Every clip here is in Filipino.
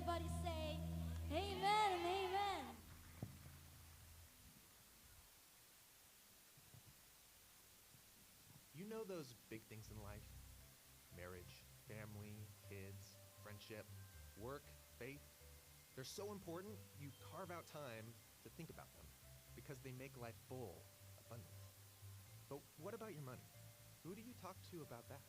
everybody say, Amen and Amen. You know those big things in life? Marriage, family, kids, friendship, work, faith. They're so important, you carve out time to think about them because they make life full, abundant. But what about your money? Who do you talk to about that?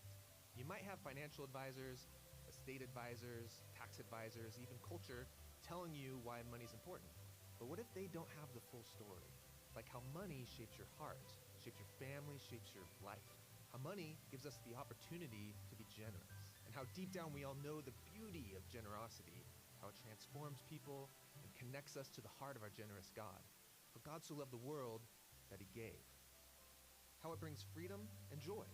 You might have financial advisors, estate advisors, tax advisors, even culture telling you why money's important. But what if they don't have the full story? Like how money shapes your heart, shapes your family, shapes your life. How money gives us the opportunity to be generous. And how deep down we all know the beauty of generosity, how it transforms people and connects us to the heart of our generous God. For God so loved the world that he gave. How it brings freedom and joy.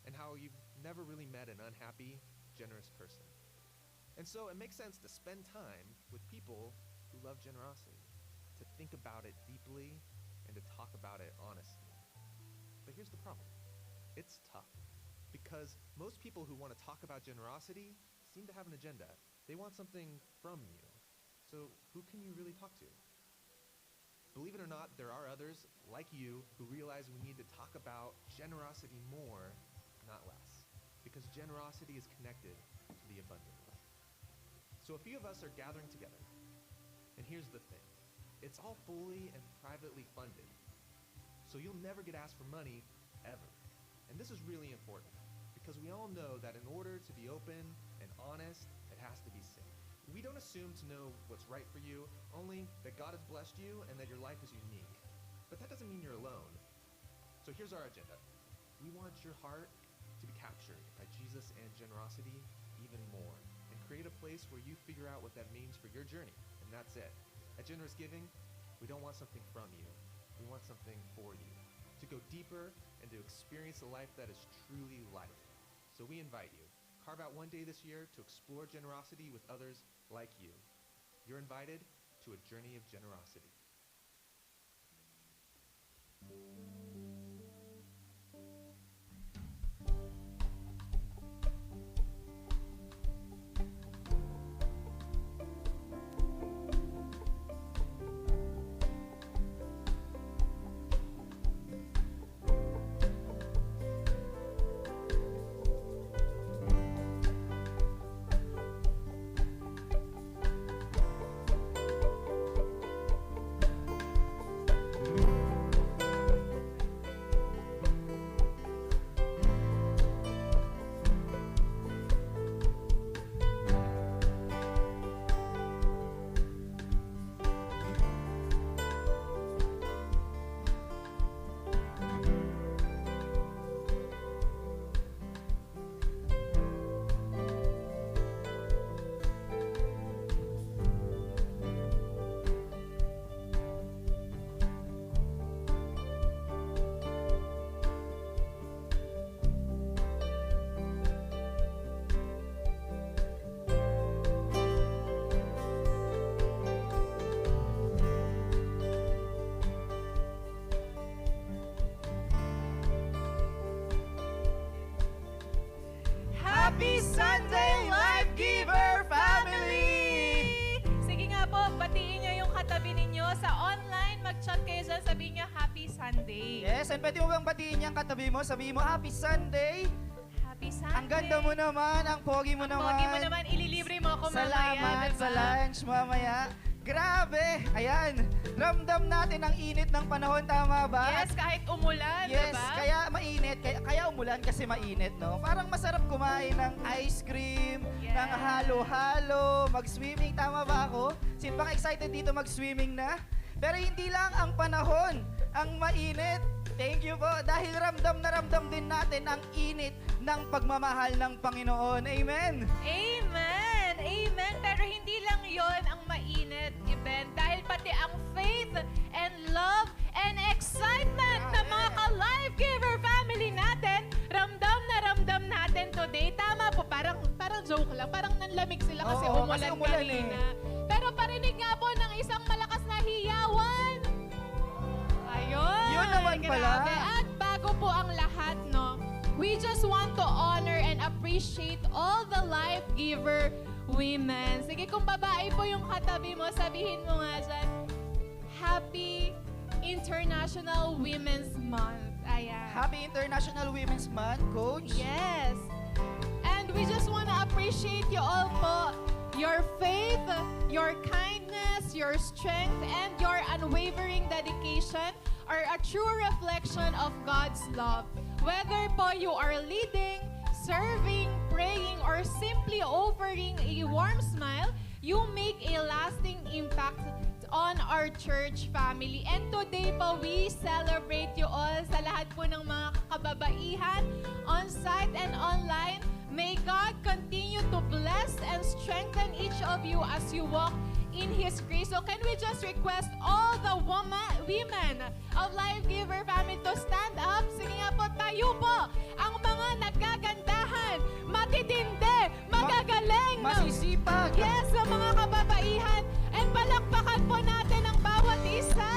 And how you've never really met an unhappy, generous person. And so it makes sense to spend time with people who love generosity, to think about it deeply and to talk about it honestly. But here's the problem. It's tough because most people who want to talk about generosity seem to have an agenda. They want something from you. So who can you really talk to? Believe it or not, there are others like you who realize we need to talk about generosity more, not less, because generosity is connected to the abundant life. So a few of us are gathering together, and here's the thing. It's all fully and privately funded, so you'll never get asked for money, ever. And this is really important, because we all know that in order to be open and honest, it has to be safe. We don't assume to know what's right for you, only that God has blessed you and that your life is unique. But that doesn't mean you're alone. So here's our agenda. We want your heart to be captured by Jesus and generosity even more, and create a place where you figure out what that means for your journey, and that's it. At Generous Giving, we don't want something from you, we want something for you, to go deeper and to experience a life that is truly life. So we invite you, carve out one day this year to explore generosity with others like you. You're invited to a journey of generosity. Happy Sunday, Life Giver Family! Sige nga po, batiin nyo yung katabi ninyo sa online. Mag-chat kayo dyan, sabihin nyo, Happy Sunday. Yes, and pwede mo bang batiin yung katabi mo? Sabihin mo, Happy Sunday! Happy Sunday. Ang ganda mo naman, ang pogi mo naman. Pogi mo naman, ililibre mo ako mamaya. Salamat diba? sa lunch mamaya. Grabe! Ayan, ramdam natin ang init ng panahon, tama ba? Yes, kahit umulan, Yes, diba? kaya mainit, kaya umulan kasi mainit, no? Parang masarap kumain ng ice cream, Yes. ng halo-halo, mag-swimming, tama ba ako? Sino bang excited dito mag-swimming na? Pero hindi lang ang panahon ang mainit. Thank you po, dahil ramdam na ramdam din natin ang init ng pagmamahal ng Panginoon. Amen! Amen! Amen! Pero hindi lang yon ang mainit, Iben, dahil pati ang faith and love and excitement ng mga ka-Life Giver family natin, ramdam natin today. Tama po, parang joke lang, parang nanlamig sila kasi Oo, umulan kasi umulan kanina. Pero parinig nga po ng isang malakas na hiyawan. Ayun! Yun naman pala. Grabe. At bago po ang lahat, no, we just want to honor and appreciate all the Life Giver women. Sige, kung babae po yung katabi mo, sabihin mo nga dyan, Happy International Women's Month. Ayan. Happy International Women's Month, Coach. Yes. And we just want to appreciate you all po. Your faith, your kindness, your strength, and your unwavering dedication are a true reflection of God's love. Whether po you are leading, serving, praying, or simply offering a warm smile, you make a lasting impact on our church family. And today po, we celebrate you all sa lahat po ng mga kababaihan, on-site and online. May God continue to bless and strengthen each of you as you walk in His grace. So can we just request all the women of Life Giver family to stand up? Sige nga po, tayo po ang mga nagkagandahan, matitindi, magagaling, Masisipag. yes, sa mga kababaihan. And palakpakan po natin ang bawat isa.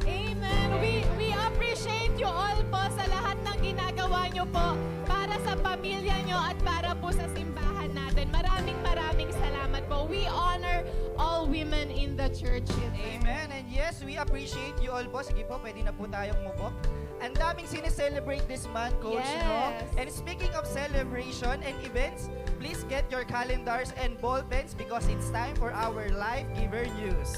Amen. We appreciate you all po sa lahat ng ginagawa nyo po para sa pamilya nyo at para po sa simbahan natin. Maraming salamat po. We honor all women in the church. Amen. And yes, we appreciate you all po. Sige po, pwede na po tayong mubok. Ang daming sineselebrate this month, Coach, no? Yes. And speaking of celebration and events, please get your calendars and ball pens because it's time for our Life Giver News.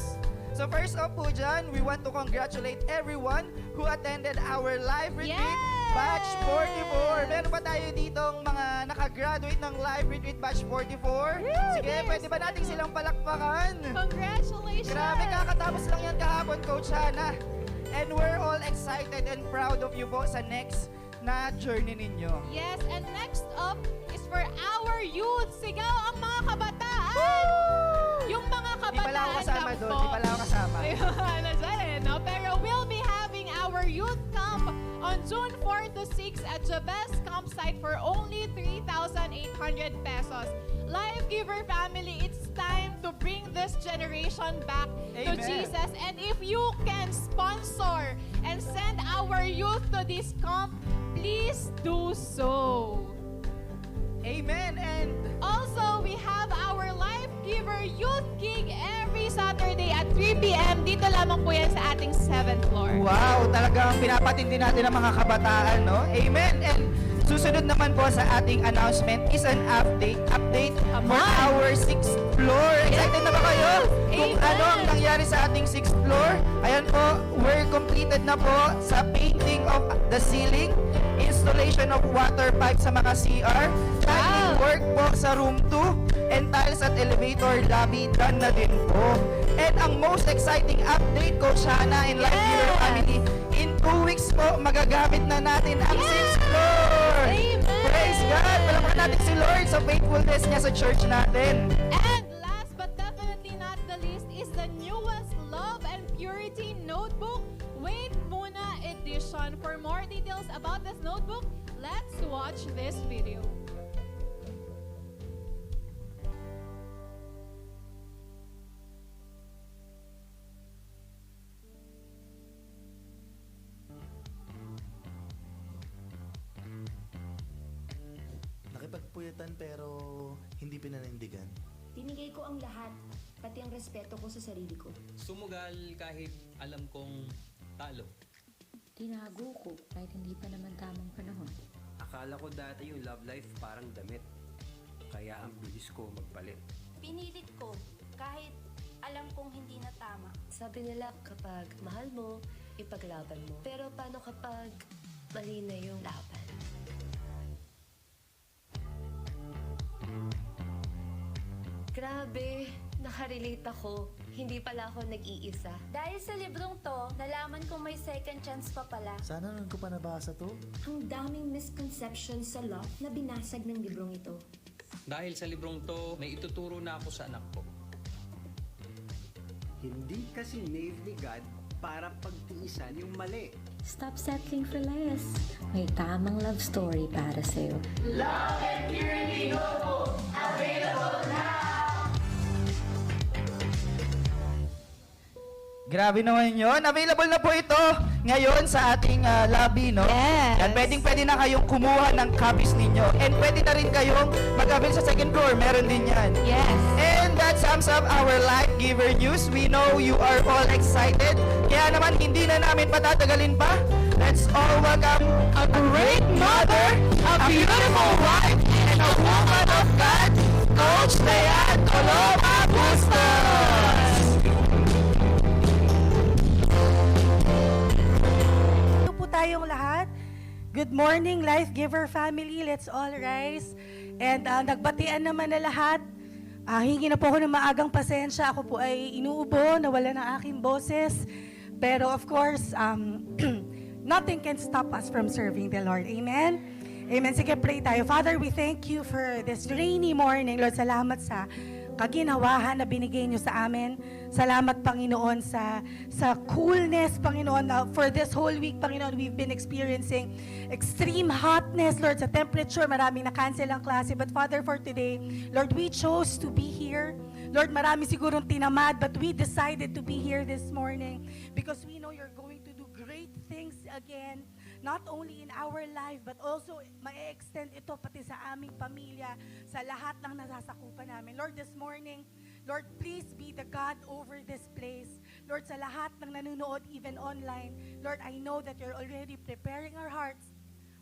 So first up po dyan, we want to congratulate everyone who attended our live retreat, Yes! Batch 44. Meron pa tayo ditong mga nakagraduate ng live retreat Batch 44? Sige, Yes! pwede ba natin silang palakpakan? Congratulations! Grabe, kakatapos lang yan kahapon, Coach Hannah. And we're all excited and proud of you po sa next na journey ninyo. Yes, and next up is for our youth. Sigaw ang mga kabataan! Yung mga kabataan Di pala ako kasama lang doon, po. di pala ako kasama. Ayun, nandyan eh, no? Pero we'll be having our youth camp on June 4 to 6 at the best campsite for only 3,800 pesos. Life Giver family, it's time to bring this generation back to Amen. Jesus. And if you can sponsor and send our youth to this camp, please do so. Amen. And Also, we have our Life Giver Youth Gig every Saturday at 3 p.m. Dito lamang po yan sa ating 7th floor. wow, talagang pinapatindi natin ang mga kabataan, no? Amen. And susunod naman po sa ating announcement is an update Come for on. our 6th floor. Excited na ba kayo? Kung Amen. ano ang nangyari sa ating 6th floor? Ayan po, we're completed na po sa painting of the ceiling, installation of water pipe sa mga CR, tiling work po sa room 2, and tiles at elevator lobby done na din po. And ang most exciting update, Coach Hannah and Life Giver Yeah. family, in 2 weeks po, magagamit na natin ang 6th floor. Amen. Praise God! Palamakan natin si Lord sa faithfulness niya sa church natin. And last but definitely not the least is the newest Love and Purity Notebook Wait Muna Edition. For more details about this notebook, let's watch this video. Nakipagpuyatan pero hindi pinanindigan. Tinigay ko ang lahat, pati ang respeto ko sa sarili ko. Sumugal kahit alam kong talo. Tinago ko kahit hindi pa naman tamang panahon. Akala ko dati yung love life parang damit. Kaya ang bilis ko magpalit. Pinilit ko kahit alam kong hindi na tama. Sabi nila kapag mahal mo, ipaglaban mo. Pero paano kapag mali na yung laban? Grabe, nakarelate ako. Hindi pala ako nag-iisa. Dahil sa librong to, nalaman kong may second chance pa pala. Sana nun ko pa nabasa to. Ang daming misconception sa love na binasag ng librong ito. Dahil sa librong to, may ituturo na ako sa anak ko. Hindi kasi nave ni God para pagtiisan yung mali. Stop settling for less. May tamang love story para sa'yo. Grabe naman yun. Available na po ito ngayon sa ating lobby, no? Yes. Yan, pwede na kayong kumuha ng copies ninyo. And pwede na rin kayong mag-avail sa second floor. Meron din yan. Yes. And that sums up our Life Giver News. We know you are all excited. Kaya naman, hindi na namin patatagalin pa. Let's all welcome a great mother, a beautiful wife, and a woman of God, Coach Dayan Coloma Bustos! Ito po tayong lahat. Good morning, Life Giver family. Let's all rise. And nagbatian naman na lahat. Hingi na po ako ng maagang pasensya. Ako po ay inuubo, nawala ng aking boses. Pero of course, nothing can stop us from serving the Lord. Amen? Amen. Sige, pray tayo. Father, we thank you for this rainy morning. Lord, salamat sa kaginawahan na binigay niyo sa amin. Salamat, Panginoon, sa coolness, Panginoon. For this whole week, Panginoon, we've been experiencing extreme hotness, Lord, sa temperature. Maraming na-cancel ang klase. But Father, for today, Lord, we chose to be here. Lord, marami sigurong tinamad, but we decided to be here this morning because we know you're going to do great things again. Not only in our life, but also ma-extend ito pati sa aming pamilya, sa lahat ng nasasakupan namin. Lord, this morning, Lord, please be the God over this place. Lord, sa lahat ng nanonood, even online, Lord, I know that you're already preparing our hearts,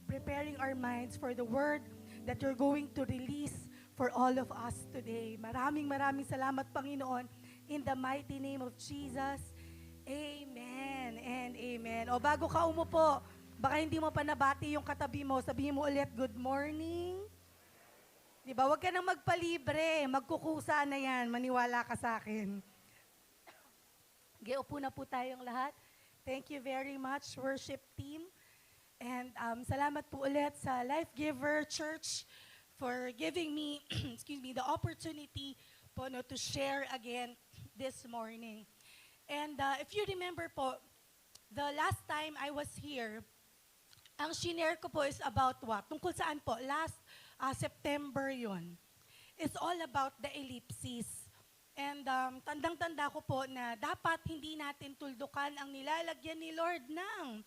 preparing our minds for the word that you're going to release for all of us today. Maraming salamat, Panginoon, in the mighty name of Jesus. Amen and amen. O bago ka umupo, baka hindi mo pa nabati yung katabi mo, sabihin mo ulit, good morning. Diba? Huwag ka nang magpalibre, magkukusa na yan, maniwala ka sa akin. Upo na po tayong lahat. Thank you very much, worship team. And salamat po ulit sa Life Giver Church for giving me, the opportunity po, no, to share again this morning. And if you remember po, the last time I was here, ang shinare ko po is about what? Tungkol saan po? Last September yon. It's all about the ellipsis. And tandang-tanda ko po na dapat hindi natin tuldukan ang nilalagyan ni Lord ng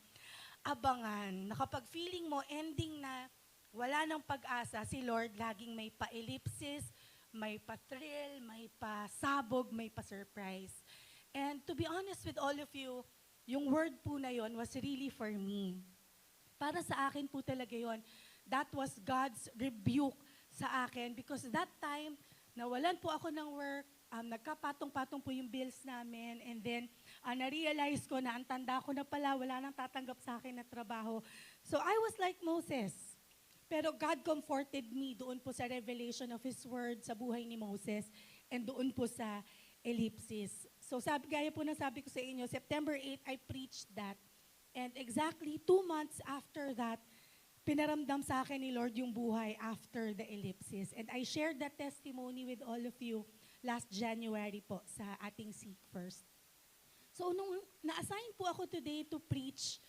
abangan. Na kapag feeling mo ending na, wala nang pag-asa, si Lord laging may pa-ellipsis, may pa-thrill, may pa-sabog, may pa-surprise. And to be honest with all of you, yung word po na yon was really for me. Para sa akin po talaga yon. That was God's rebuke sa akin because that time, nawalan po ako ng work, nagkapatong-patong po yung bills namin, and then na-realize ko na ang tanda ko na pala, wala nang tatanggap sa akin na trabaho. So I was like Moses. Pero God comforted me doon po sa revelation of His Word sa buhay ni Moses and doon po sa ellipsis. So gaya po na sabi ko sa inyo, September 8, I preached that. And exactly 2 months after that, pinaramdam sa akin ni Lord yung buhay after the ellipsis. And I shared that testimony with all of you last January po sa ating Seek First. So nung na-assign po ako today to preach,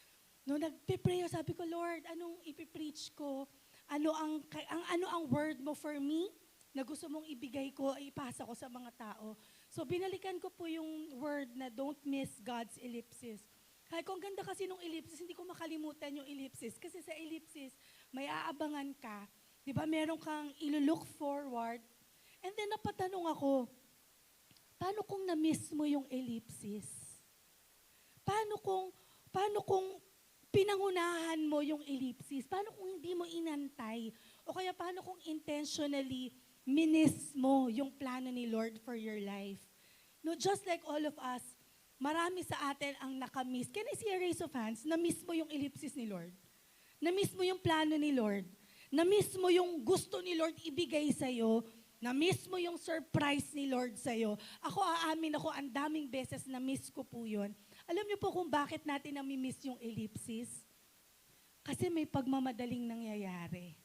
nung nagpe-pray, sabi ko, Lord, anong ipipreach ko? Ano ang word mo for me na gusto mong ibigay ko, ipasa ko sa mga tao? So binalikan ko po yung word na don't miss God's ellipsis. Kaya kung ganda kasi nung ellipsis, hindi ko makalimutan yung ellipsis. Kasi sa ellipsis, may aabangan ka. Di ba? Meron kang ilo-look forward. And then napatanong ako, paano kung na-miss mo yung ellipsis? Paano kung pinangunahan mo yung ellipsis? Paano kung hindi mo inantay? O kaya paano kung intentionally minis mo yung plano ni Lord for your life? No, just like all of us, marami sa atin ang nakamiss. Can I see a raise of hands? Na-miss mo yung ellipsis ni Lord? Na-miss mo yung plano ni Lord? Na-miss mo yung gusto ni Lord ibigay sa'yo? Na-miss mo yung surprise ni Lord sa'yo? Ako, aamin ako, ang daming beses na-miss ko po yun. Alam niyo po kung bakit natin nami-miss yung ellipsis? Kasi may pagmamadaling nangyayari.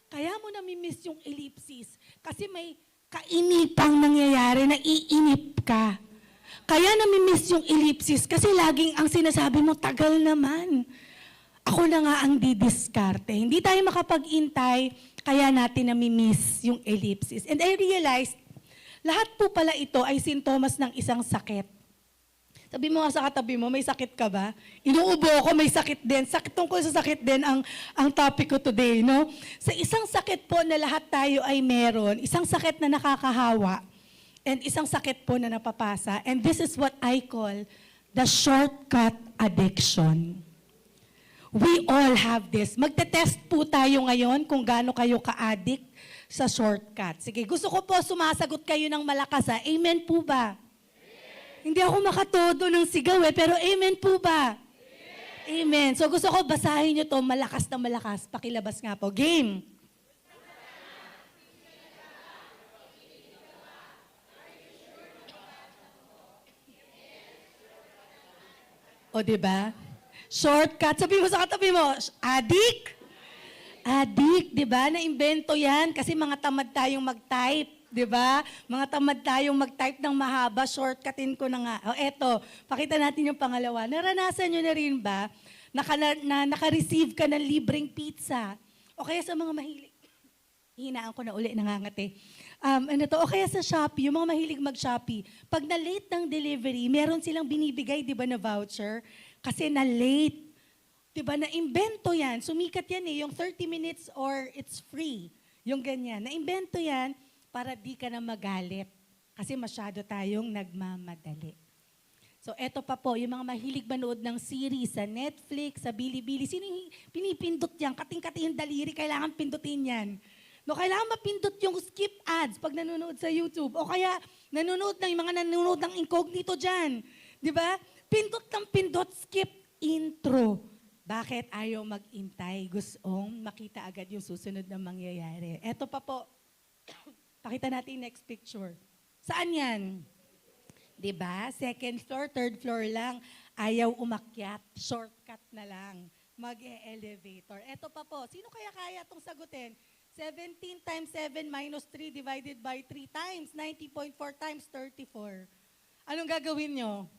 Kaya mo nami-miss yung ellipsis kasi may kainipang nangyayari, na iinip ka. Kaya nami-miss yung ellipsis kasi laging ang sinasabi mo, tagal naman. Ako na nga ang didiskarte. Hindi tayo makapag-intay, kaya natin nami-miss yung ellipsis. And I realized, lahat po pala ito ay sintomas ng isang sakit. Sabi mo nga sa katabi mo, may sakit ka ba? Inuubo ako, may sakit din. Tungkol sa sakit din ang topic ko today, no? Sa isang sakit po na lahat tayo ay meron, isang sakit na nakakahawa, and isang sakit po na napapasa. And this is what I call the shortcut addiction. We all have this. Magte-test po tayo ngayon kung gaano kayo ka-addict sa shortcut. Sige, gusto ko po sumasagot kayo ng malakas. Amen po ba? Hindi ako makatodo ng sigaw pero amen po ba? Amen. So gusto ko basahin nyo to malakas na malakas. Pakilabas nga po. Game. O, diba? Shortcut. Sabi mo sa katabi mo, addict. Addict, diba? Na-invento yan kasi mga tamad tayong mag-type. Diba? Mga tamad tayong mag-type ng mahaba, shortcutin ko na nga. O, eto, pakita natin yung pangalawa. Naranasan nyo na rin ba naka-receive ka ng libreng pizza? O kaya sa mga mahilig, hinaan ko na uli, nangangati. O kaya sa Shopee, yung mga mahilig mag-Shopee, pag na-late ng delivery, meron silang binibigay, di ba, na voucher? Kasi na-late. Di ba, na-invento yan. Sumikat yan yung 30 minutes or it's free. Yung ganyan. Na-invento yan para di ka na magalit. Kasi masyado tayong nagmamadali. So, eto pa po, yung mga mahilig manood ng series sa Netflix, sa Bilibili, sino yung pinipindot yan? Kating-kating yung daliri, kailangan pindutin yan. No, kailangan mapindot yung skip ads pag nanonood sa YouTube. O kaya, yung mga nanonood ng incognito dyan. Di ba? Pindot ng pindot, skip intro. Bakit ayaw mag-intay? Gustong makita agad yung susunod na mangyayari. Eto pa po. Pakita natin next picture. Saan yan? Diba? Second floor, third floor lang. Ayaw umakyat. Shortcut na lang. Mag-e-elevator. Eto pa po. Sino kaya itong sagutin? 17 times 7 minus 3 divided by 3 times 90.4 times 34. Anong gagawin nyo?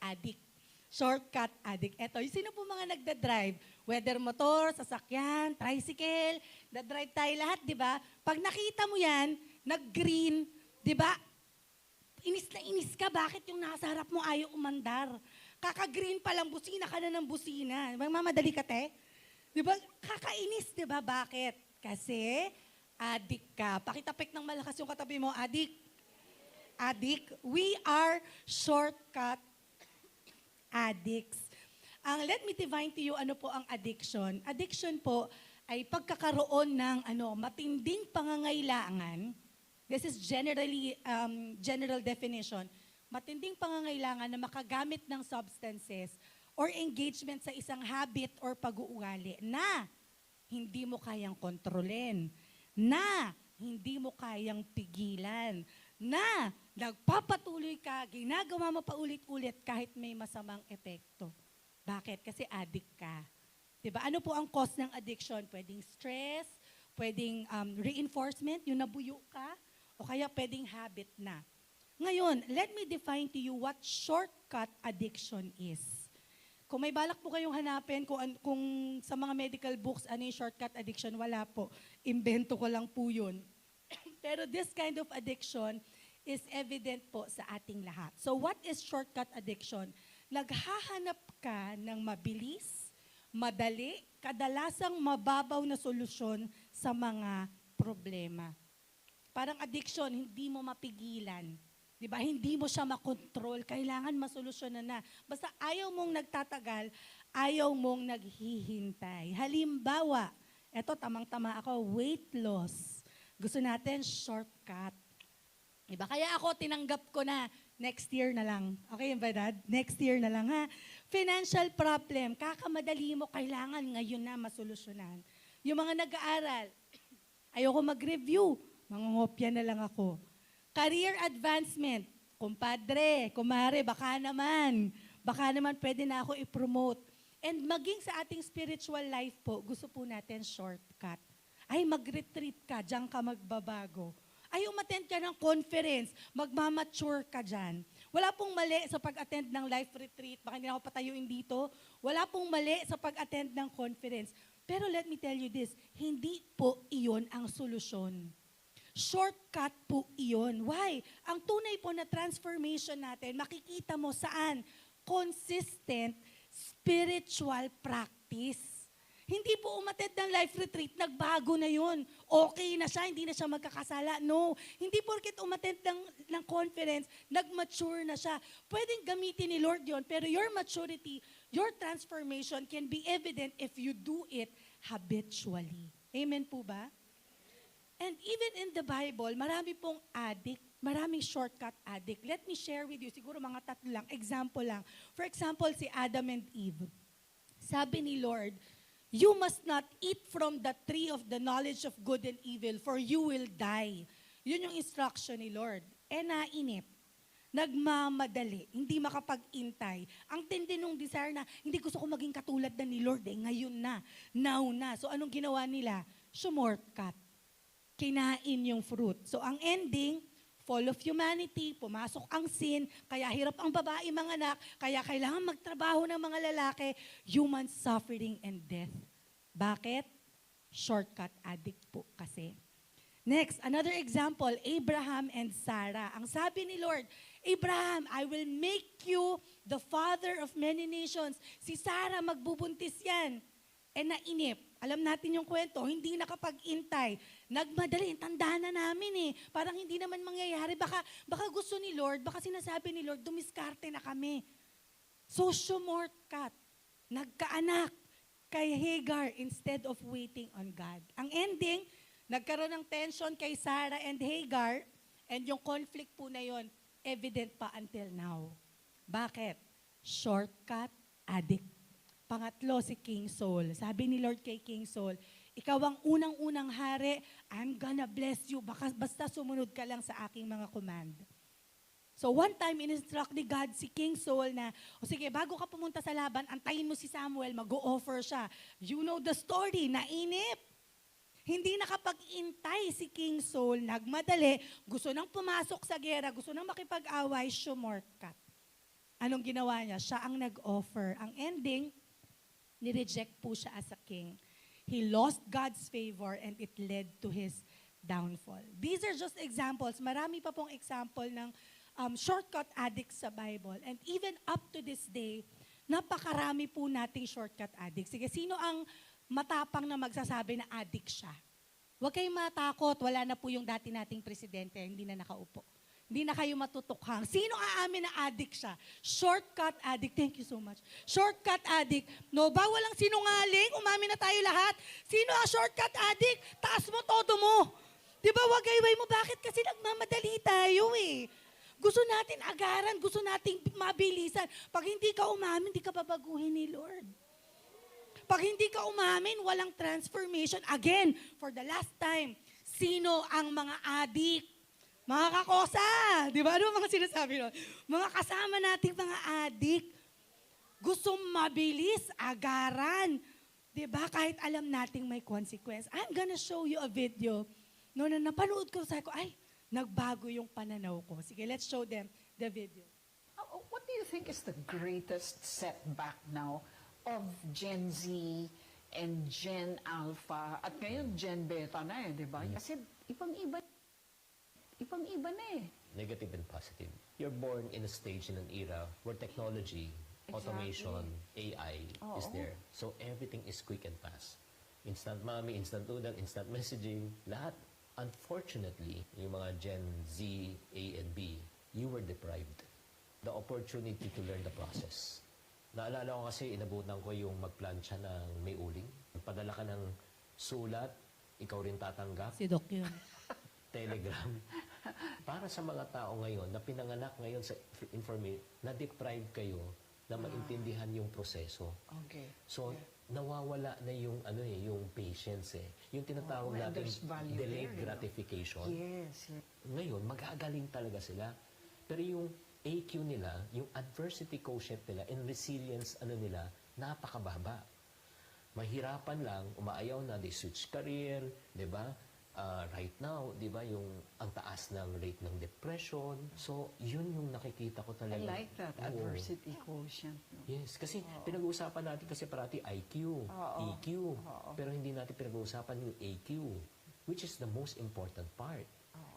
Addict. Shortcut addict. Eto, sino po mga nagda-drive? Whether motor, sasakyan, tricycle, da-drive tayo lahat, di ba? Pag nakita mo yan, nag-green, di ba? Inis na inis ka, bakit yung nasa harap mo ayaw umandar? Kaka-green pa lang, busina ka na ng busina. Mamadali ka, te? Di ba? Kakainis, di ba? Bakit? Kasi addict ka. Pakitapik ng malakas yung katabi mo, addict. Addict. We are shortcut addicts. Let me define to you ano po ang addiction. Addiction po ay pagkakaroon ng matinding pangangailangan. This is general definition. Matinding pangangailangan na makagamit ng substances or engagement sa isang habit or pag-uugali na hindi mo kayang kontrolin, na hindi mo kayang pigilan, na nagpapatuloy ka, ginagawa mo pa ulit-ulit kahit may masamang epekto. Bakit? Kasi addict ka. Diba? Ano po ang cause ng addiction? Pwedeng stress, pwedeng reinforcement, yung nabuyo ka, o kaya pwedeng habit na. Ngayon, let me define to you what shortcut addiction is. Kung may balak po kayong hanapin kung sa mga medical books ano yung shortcut addiction, wala po. Imbento ko lang po yun. Pero this kind of addiction is evident po sa ating lahat. So what is shortcut addiction? Naghahanap ka ng mabilis, madali, kadalasang mababaw na solusyon sa mga problema. Parang addiction, hindi mo mapigilan. Diba? Hindi mo siya makontrol. Kailangan masolusyonan na. Basta ayaw mong nagtatagal, ayaw mong naghihintay. Halimbawa, eto tamang-tama ako, weight loss. Gusto natin shortcut. Diba? Kaya ako tinanggap ko na next year na lang. Okay ba, Dad? Next year na lang, ha? Financial problem, kakamadali mo, kailangan ngayon na masolusyonan. Yung mga nag-aaral, ayoko mag-review, mangungopya na lang ako. Career advancement, kumpadre, kumare, baka naman pwede na ako i-promote. And maging sa ating spiritual life po, gusto po natin shortcut. Ay, mag-retreat ka, diyan ka magbabago. Ay, umattend ka ng conference, magmamature ka dyan. Wala pong mali sa pag-attend ng life retreat, baka hindi na ako patayuin dito. Wala pong mali sa pag-attend ng conference. Pero let me tell you this, hindi po iyon ang solusyon. Shortcut po iyon. Why? Ang tunay po na transformation natin, makikita mo saan? Consistent spiritual practice. Hindi po umattend ng life retreat, nagbago na yun. Okay na siya, hindi na siya magkakasala. No. Hindi porket umattend ng conference, nag-mature na siya. Pwedeng gamitin ni Lord yon, pero your maturity, your transformation can be evident if you do it habitually. Amen po ba? And even in the Bible, marami pong addict, maraming shortcut addict. Let me share with you, siguro mga 3 lang, example lang. For example, si Adam and Eve. Sabi ni Lord, you must not eat from the tree of the knowledge of good and evil, for you will die. Yun yung instruction ni Lord. Nainip. Nagmamadali. Hindi makapag-intay. Ang tindi nung desire na, hindi gusto ko maging katulad na ni Lord ngayon na. Now na. So anong ginawa nila? Shortcut. Kinain yung fruit. So ang ending, fall of humanity, pumasok ang sin, kaya hirap ang babae manganak, kaya kailangan magtrabaho ng mga lalaki, human suffering and death. Bakit? Shortcut addict po kasi. Next, another example, Abraham and Sarah. Ang sabi ni Lord, Abraham, I will make you the father of many nations. Si Sarah, magbubuntis yan. Nainip. Alam natin yung kwento, hindi nakapag-intay. Nagmadali, tandaan na namin eh. Parang hindi naman mangyayari. Baka gusto ni Lord, baka sinasabi ni Lord, dumiskarte na kami. So, shortcut. Nagkaanak kay Hagar instead of waiting on God. Ang ending, nagkaroon ng tension kay Sarah and Hagar, and yung conflict po na yon evident pa until now. Bakit? Shortcut addict. Pangatlo, si King Saul. Sabi ni Lord kay King Saul, ikaw ang unang-unang hari, I'm gonna bless you, basta sumunod ka lang sa aking mga command. So one time, in-instruct ni God si King Saul na, sige, bago ka pumunta sa laban, antayin mo si Samuel, mag-o-offer siya. You know the story, nainip. Hindi nakapag-intay si King Saul, nagmadali, gusto nang pumasok sa gera, gusto nang makipag-away, shortcut. Anong ginawa niya? Siya ang nag-offer. Ang ending, nireject po siya as a king. He lost God's favor and it led to his downfall. These are just examples. Marami pa pong example ng shortcut addicts sa Bible. And even up to this day, napakarami po nating shortcut addicts. Sige, sino ang matapang na magsasabi na addict siya? Huwag kayong matakot. Wala na po yung dati nating presidente, hindi na nakaupo. Hindi na kayo matutukhang. Sino aamin na addict siya? Shortcut addict. Thank you so much. Shortcut addict. No, bawal ang sinungaling. Umamin na tayo lahat. Sino ang shortcut addict? Taas mo todo mo. Di ba, wagayway mo. Bakit? Kasi nagmamadali tayo eh. Gusto natin agaran. Gusto natin mabilisan. Pag hindi ka umamin, hindi ka babaguhin ni Lord. Pag hindi ka umamin, walang transformation. Again, for the last time, sino ang mga addict? Mga kakosa, di ba? Ano mga sinasabi nun? Mga kasama nating mga adik, gusto mabilis, agaran. Di ba? Kahit alam nating may consequence. I'm gonna show you a video. No, na napanood ko, sabi ko, ay, nagbago yung pananaw ko. Sige, let's show them the video. What do you think is the greatest setback now of Gen Z and Gen Alpha, at ngayon Gen Beta na di ba? Kasi ibang-iba na Negative and positive. You're born in a stage, in an era where technology, automation, AI is there. So everything is quick and fast. Instant mommy, instant udang, instant messaging, lahat. Unfortunately, yung mga Gen Z, A and B, you were deprived the opportunity to learn the process. Naalala ko kasi, inabutan ko yung magplansya ng may uling. Padala ka ng sulat, ikaw rin tatanggap. Si Doc yun. Telegram. Para sa mga tao ngayon na pinanganak ngayon sa information, na-deprive kayo na maintindihan yung proseso. Okay. So, nawawala na yung yung patience eh. Yung tinatawag natin delayed gratification. Yes. Ngayon, magagaling talaga sila. Pero yung AQ nila, yung adversity quotient nila, and resilience nila, napakababa. Mahirapan lang, umaayaw na, they switch career, di ba? Right now, di ba, yung ang taas ng rate ng depression. So, yun yung nakikita ko talaga. I like that, adversity quotient. No? Yes, kasi pinag-uusapan natin kasi parati IQ, EQ, pero hindi natin pinag-uusapan yung AQ, which is the most important part.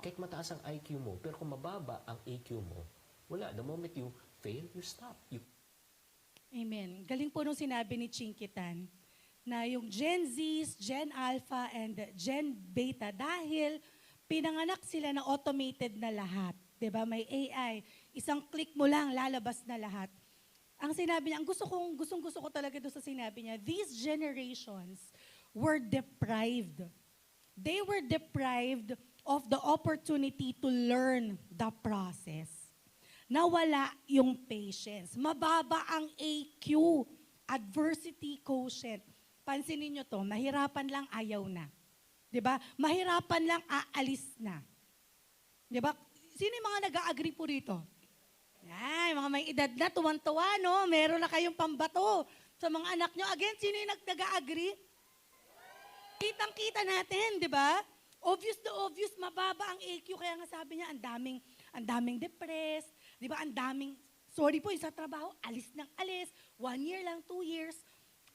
Kahit mataas ang IQ mo, pero kung mababa ang EQ mo, wala. The moment you fail, you stop. Amen. Galing po nung sinabi ni Chinkitan na yung Gen Zs, Gen Alpha, and Gen Beta, dahil pinanganak sila na automated na lahat. 'Di ba? May AI. Isang click mo lang, lalabas na lahat. Ang sinabi niya, ang gustong-gusto ko talaga doon sa sinabi niya, these generations were deprived. They were deprived of the opportunity to learn the process. Nawala yung patience. Mababa ang AQ, adversity quotient. Pansinin nyo to, mahirapan lang ayaw na. 'Di ba? Mahirapan lang aalis na. 'Di ba? Sino yung mga nag-a-agree po rito? Yan, mga may edad na, tuwan-tuwa, no? Meron na kayong pambato sa mga anak nyo. Again, sino yung nag-a-agree? Kitang-kita natin, di ba? Obvious na obvious, mababa ang AQ. Kaya nga sabi niya, ang daming depressed, di ba? Ang daming, sorry po, yung sa trabaho, alis ng alis, 1 year lang, 2 years.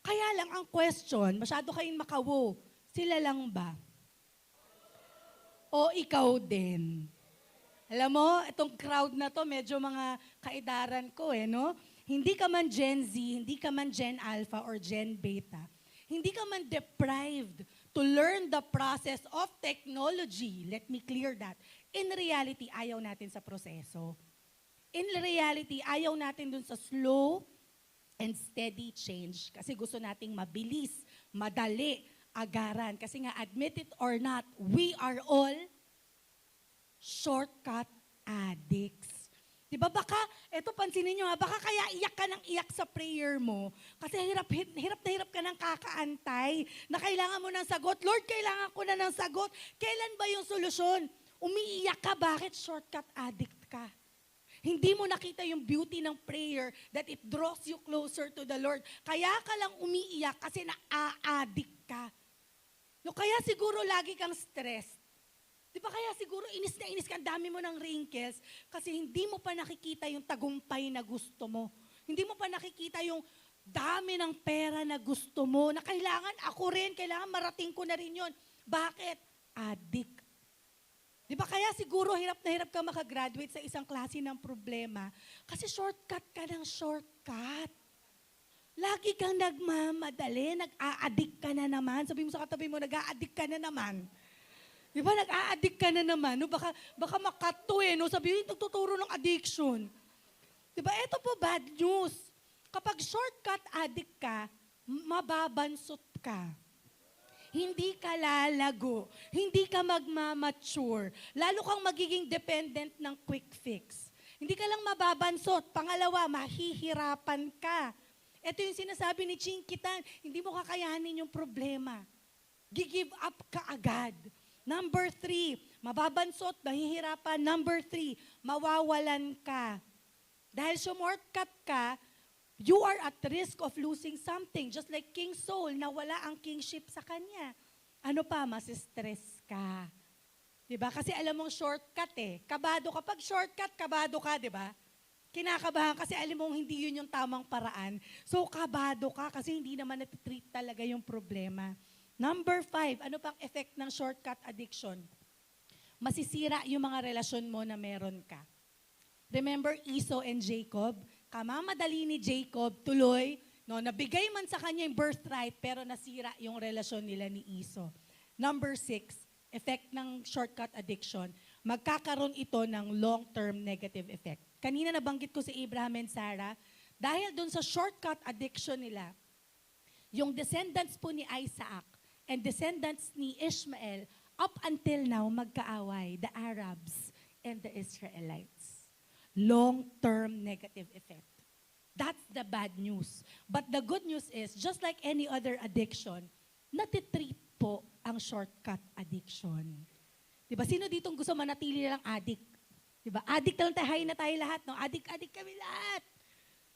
Kaya lang ang question, masyado kayong makawo, sila lang ba? O ikaw din? Alam mo, itong crowd na to, medyo mga kaedaran ko no? Hindi ka man Gen Z, hindi ka man Gen Alpha or Gen Beta. Hindi ka man deprived to learn the process of technology. Let me clear that. In reality, ayaw natin sa proseso. In reality, ayaw natin dun sa slow and steady change. Kasi gusto nating mabilis, madali, agaran. Kasi nga, admit it or not, we are all shortcut addicts. Di ba baka, eto pansinin nyo baka kaya iyak ka ng iyak sa prayer mo kasi hirap na hirap ka ng kakaantay na kailangan mo ng sagot. Lord, kailangan ko na ng sagot. Kailan ba yung solusyon? Umiiyak ka, bakit shortcut addict ka? Hindi mo nakita yung beauty ng prayer that it draws you closer to the Lord. Kaya ka lang umiiyak kasi na-addict ka. No, kaya siguro lagi kang stressed. Di ba kaya siguro inis na inis ka, ang dami mo ng wrinkles kasi hindi mo pa nakikita yung tagumpay na gusto mo. Hindi mo pa nakikita yung dami ng pera na gusto mo, na kailangan ako rin, kailangan marating ko na rin yun. Bakit? Addict. Di ba kaya siguro hirap na hirap ka makagraduate sa isang klase ng problema kasi shortcut ka ng shortcut. Lagi kang nagmamadali, nag-a-addict ka na naman. Sabi mo sa katabi mo, nag-a-addict ka na naman. Di ba, nag-a-addict ka na naman. No? Baka makato no? Sabihin, nagtuturo ng addiction. Di ba, ito po bad news. Kapag shortcut addict ka, mababansot ka. Hindi ka lalago. Hindi ka magmamature. Lalo kang magiging dependent ng quick fix. Hindi ka lang mababansot. Pangalawa, mahihirapan ka. Ito yung sinasabi ni Chinkitan, hindi mo kakayanin yung problema. Gi-give up ka agad. Number 3, mababansot, mahihirapan. Number 3, mawawalan ka. Dahil shortcut ka, you are at risk of losing something. Just like King Saul, nawala ang kingship sa kanya. Ano pa, masistress ka. Diba? Kasi alam mong shortcut Kabado ka. Pag shortcut, kabado ka, diba? Kinakabahan kasi alam mong hindi yun yung tamang paraan. So, kabado ka kasi hindi naman natitreat talaga yung problema. Number 5, ano pang effect ng shortcut addiction? Masisira yung mga relasyon mo na meron ka. Remember Esau and Jacob? Kamamadali ni Jacob, tuloy, nabigay man sa kanya yung birthright, pero nasira yung relasyon nila ni Esau. Number 6, effect ng shortcut addiction. Magkakaroon ito ng long-term negative effect. Kanina nabanggit ko si Abraham and Sarah, dahil dun sa shortcut addiction nila, yung descendants po ni Isaac, and descendants ni Ishmael, up until now, magkaaway, the Arabs and the Israelites. Long-term negative effect. That's the bad news. But the good news is, just like any other addiction, natitreat po ang shortcut addiction. Diba? Sino ditong gusto manatili lang addict? Diba? Addict lang tayo, na tayo lahat. No? Addict kami lahat.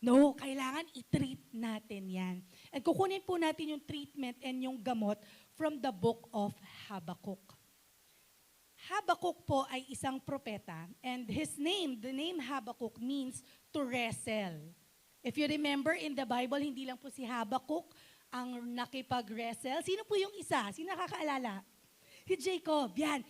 No, kailangan i-treat natin yan. At kukunin po natin yung treatment and yung gamot from the book of Habakkuk. Habakkuk po ay isang propeta, and his name, the name Habakkuk means to wrestle. If you remember in the Bible, hindi lang po si Habakkuk ang nakipag-wrestle. Sino po yung isa? Sino nakakaalala? Si Jacob. Yan.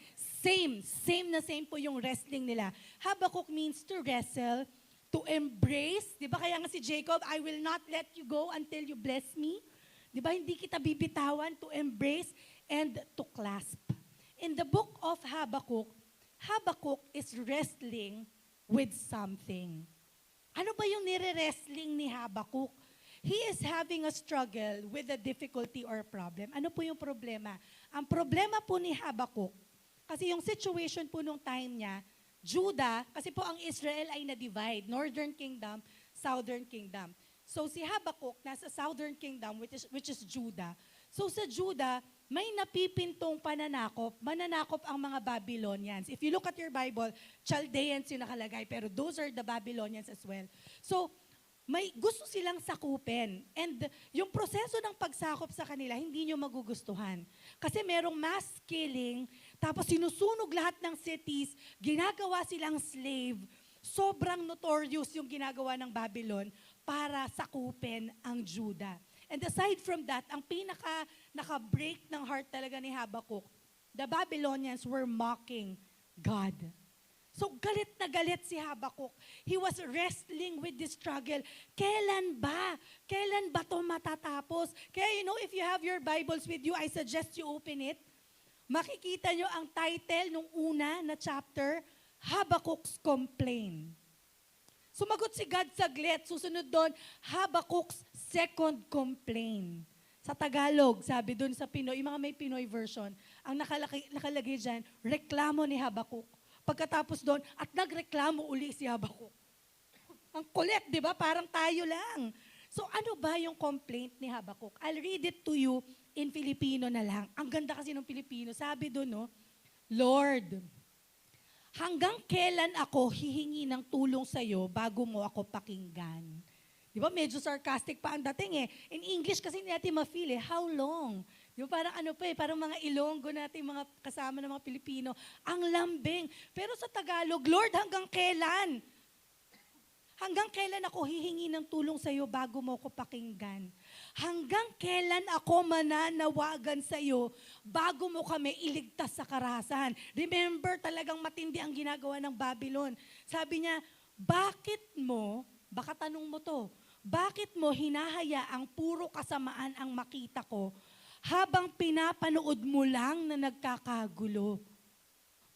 Same po yung wrestling nila. Habakuk means to wrestle, to embrace. Di ba kaya nga si Jacob, I will not let you go until you bless me. Di ba hindi kita bibitawan, to embrace and to clasp. In the book of Habakuk, Habakuk is wrestling with something. Ano ba yung nire-wrestling ni Habakuk? He is having a struggle with a difficulty or problem. Ano po yung problema? Ang problema po ni Habakuk, kasi yung situation po nung time niya, Judah, kasi po ang Israel ay na-divide, Northern Kingdom, Southern Kingdom. So si Habakuk nasa Southern Kingdom, which is Judah. So sa Judah, may napipintong mananakop ang mga Babylonians. If you look at your Bible, Chaldeans yung nakalagay, pero those are the Babylonians as well. So, may gusto silang sakupin. And yung proseso ng pagsakop sa kanila, hindi nyo magugustuhan. Kasi merong mass killing, tapos sinusunog lahat ng cities, ginagawa silang slave, sobrang notorious yung ginagawa ng Babylon para sakupin ang Judah. And aside from that, ang naka-break ng heart talaga ni Habakuk, the Babylonians were mocking God. So galit na galit si Habakuk. He was wrestling with this struggle. Kailan ba? Kailan ba ito matatapos? Kaya if you have your Bibles with you, I suggest you open it. Makikita nyo ang title nung una na chapter, Habakuk's Complaint. Sumagot si God saglit. Susunod doon, Habakuk's Second Complaint. Sa Tagalog, sabi doon sa Pinoy, yung mga may Pinoy version, ang nakalagay dyan, reklamo ni Habakuk. Pagkatapos doon, at nagreklamo uli si Habakuk. Ang kulit, di ba? Parang tayo lang. So ano ba yung complaint ni Habakuk? I'll read it to you in Filipino na lang. Ang ganda kasi ng Filipino. Sabi doon, Lord, hanggang kailan ako hihingi ng tulong sa'yo bago mo ako pakinggan? Di ba? Medyo sarcastic pa ang dating eh. In English kasi hindi natin ma-feel how long? Di ba? Parang parang mga Ilonggo natin, mga kasama ng mga Pilipino, ang lambing. Pero sa Tagalog, Lord, hanggang kailan? Hanggang kailan ako hihingi ng tulong sa iyo bago mo ako pakinggan? Hanggang kailan ako mananawagan sa iyo bago mo kami iligtas sa karahasan? Remember, talagang matindi ang ginagawa ng Babylon. Sabi niya, baka tanong mo to, bakit mo hinahayaang puro kasamaan ang makita ko habang pinapanood mo lang na nagkakagulo?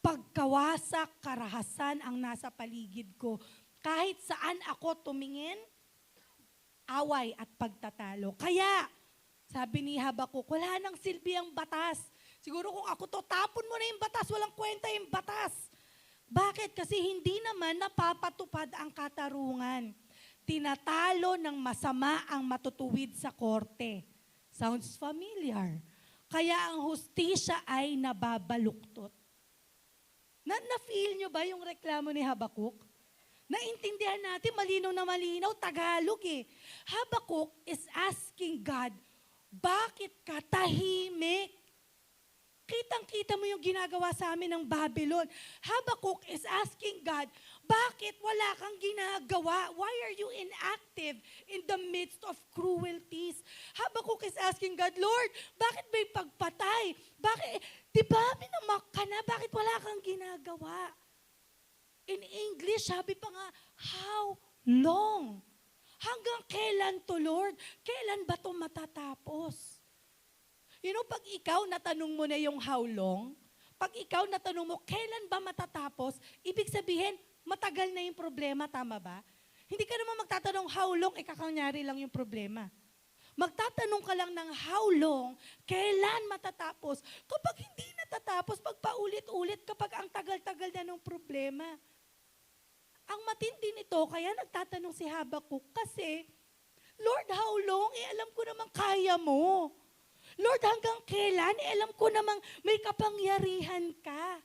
Pagkawasak, karahasan ang nasa paligid ko. Kahit saan ako tumingin, away at pagtatalo. Kaya, sabi ni Habakuk, wala nang silbi ang batas. Siguro kung ako to, tapon mo na yung batas, walang kwenta yung batas. Bakit? Kasi hindi naman napapatupad ang katarungan. Tinatalo ng masama ang matutuwid sa korte. Sounds familiar. Kaya ang hustisya ay nababaluktot. Na-feel nyo ba yung reklamo ni Habakuk? Naintindihan natin, malinaw na malinaw, Tagalog eh. Habakuk is asking God, bakit ka tahimik? Kitang-kita mo yung ginagawa sa amin ng Babylon. Habakuk is asking God, bakit wala kang ginagawa? Why are you inactive in the midst of cruelties? Habakuk is asking God, Lord, bakit may pagpatay? Bakit, di ba, minamak ka na? Bakit wala kang ginagawa? In English, sabi pa nga, how long? Hanggang kailan to, Lord? Kailan ba to matatapos? Pag ikaw natanong mo na yung how long, pag ikaw natanong mo, kailan ba matatapos, ibig sabihin, matagal na yung problema, tama ba? Hindi ka naman magtatanong how long, kakanyari lang yung problema. Magtatanong ka lang ng how long, kailan matatapos. Kapag hindi natatapos, pag paulit-ulit, kapag ang tagal-tagal na ng problema. Ang matindi nito, kaya nagtatanong si Habakuk kasi, Lord, how long? Alam ko namang kaya mo. Lord, hanggang kailan? Alam ko namang may kapangyarihan ka.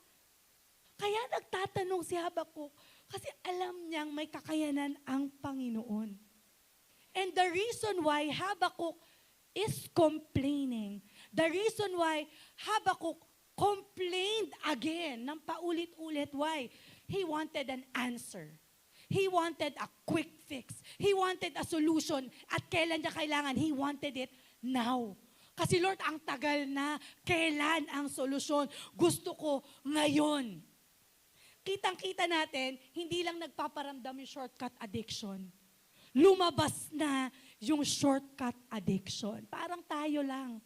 Kaya nagtatanong si Habakuk kasi alam niyang may kakayanan ang Panginoon. And the reason why Habakuk is complaining, the reason why Habakuk complained again ng paulit-ulit, why? He wanted an answer. He wanted a quick fix. He wanted a solution. At kailan niya kailangan? He wanted it now. Kasi Lord, ang tagal na. Kailan ang solusyon? Gusto ko ngayon. Kitang-kita natin, hindi lang nagpaparamdam yung shortcut addiction. Lumabas na yung shortcut addiction. Parang tayo lang.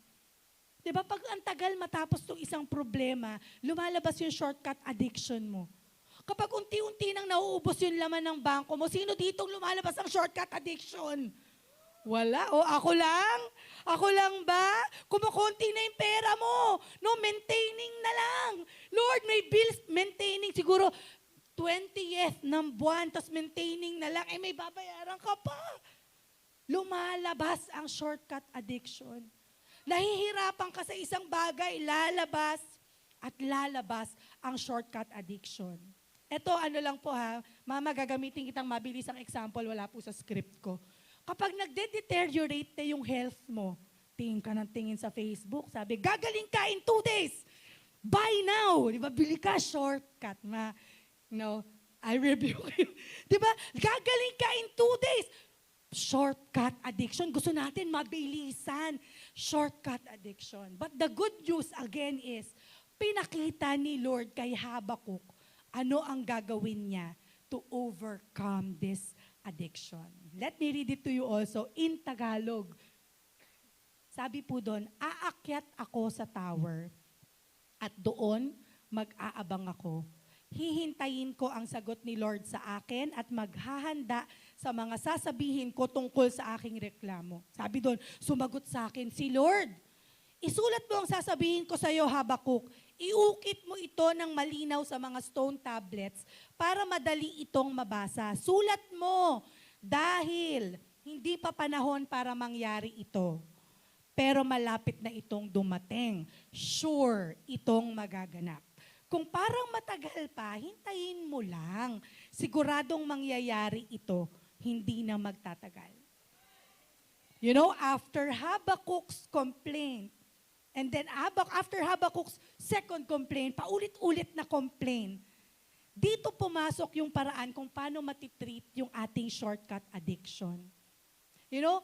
Diba, pag ang tagal matapos itong isang problema, lumalabas yung shortcut addiction mo. Kapag unti-unti nang nauubos yung laman ng bangko mo, sino ditong lumalabas ang shortcut addiction? Wala. O ako lang? Ako lang ba? Kumukunti na yung pera mo. No, maintaining na lang. Lord, may bills, maintaining siguro 20th ng buwan, tapos maintaining na lang, may babayaran ka pa. Lumalabas ang shortcut addiction. Nahihirapan ka sa isang bagay, lalabas at lalabas ang shortcut addiction. Ito, ano lang po ha, Mama, gagamitin kitang mabilis ang example, wala po sa script ko. Kapag nagde-deteriorate na yung health mo, tingin ka ng tingin sa Facebook, sabi, gagaling ka in 2 days. Buy now. Di ba? Bili ka, shortcut. No, I rebuke you. Di ba? Gagaling ka in 2 days. Shortcut addiction. Gusto natin mabilisan. Shortcut addiction. But the good news again is, pinakita ni Lord kay Habakuk ano ang gagawin niya to overcome this addiction. Let me read it to you also in Tagalog. Sabi po doon, aakyat ako sa tower at doon mag-aabang ako. Hihintayin ko ang sagot ni Lord sa akin at maghahanda sa mga sasabihin ko tungkol sa aking reklamo. Sabi doon, sumagot sa akin si Lord. Isulat mo ang sasabihin ko sa iyo, Habakuk. Iukit mo ito ng malinaw sa mga stone tablets para madali itong mabasa. Sulat mo dahil hindi pa panahon para mangyari ito. Pero malapit na itong dumating. Sure, itong magaganap. Kung parang matagal pa, hintayin mo lang. Siguradong mangyayari ito, hindi na magtatagal. You know, after Habakuk's complaint, and then after Habakuk's second complaint, paulit-ulit na complaint, dito pumasok yung paraan kung paano matitreat yung ating shortcut addiction. You know,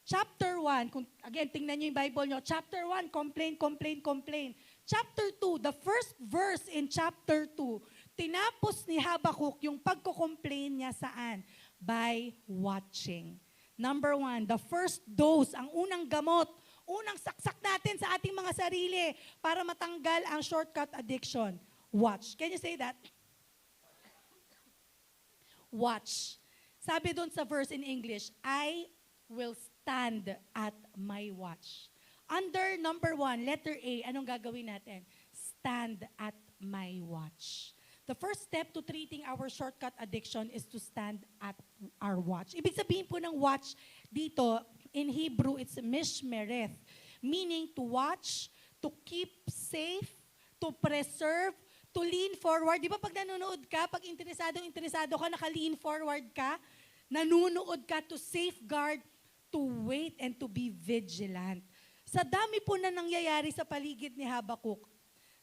chapter 1, again, tingnan nyo yung Bible nyo, chapter 1, complain, complain, complain. Chapter 2, the first verse in chapter 2, tinapos ni Habakuk yung pagko-complain niya saan? By watching. Number 1, the first dose, ang unang gamot, unang saksak natin sa ating mga sarili para matanggal ang shortcut addiction. Watch. Can you say that? Watch. Sabi doon sa verse in English, I will stand at my watch. Under number 1, letter A, anong gagawin natin? Stand at my watch. The first step to treating our shortcut addiction is to stand at our watch. Ibig sabihin po ng watch dito, in Hebrew, it's mishmereth, meaning to watch, to keep safe, to preserve, to lean forward. Di ba pag nanonood ka, pag interesado ka, naka-lean forward ka, nanonood ka to safeguard, to wait, and to be vigilant. Sa dami po na nangyayari sa paligid ni Habakuk,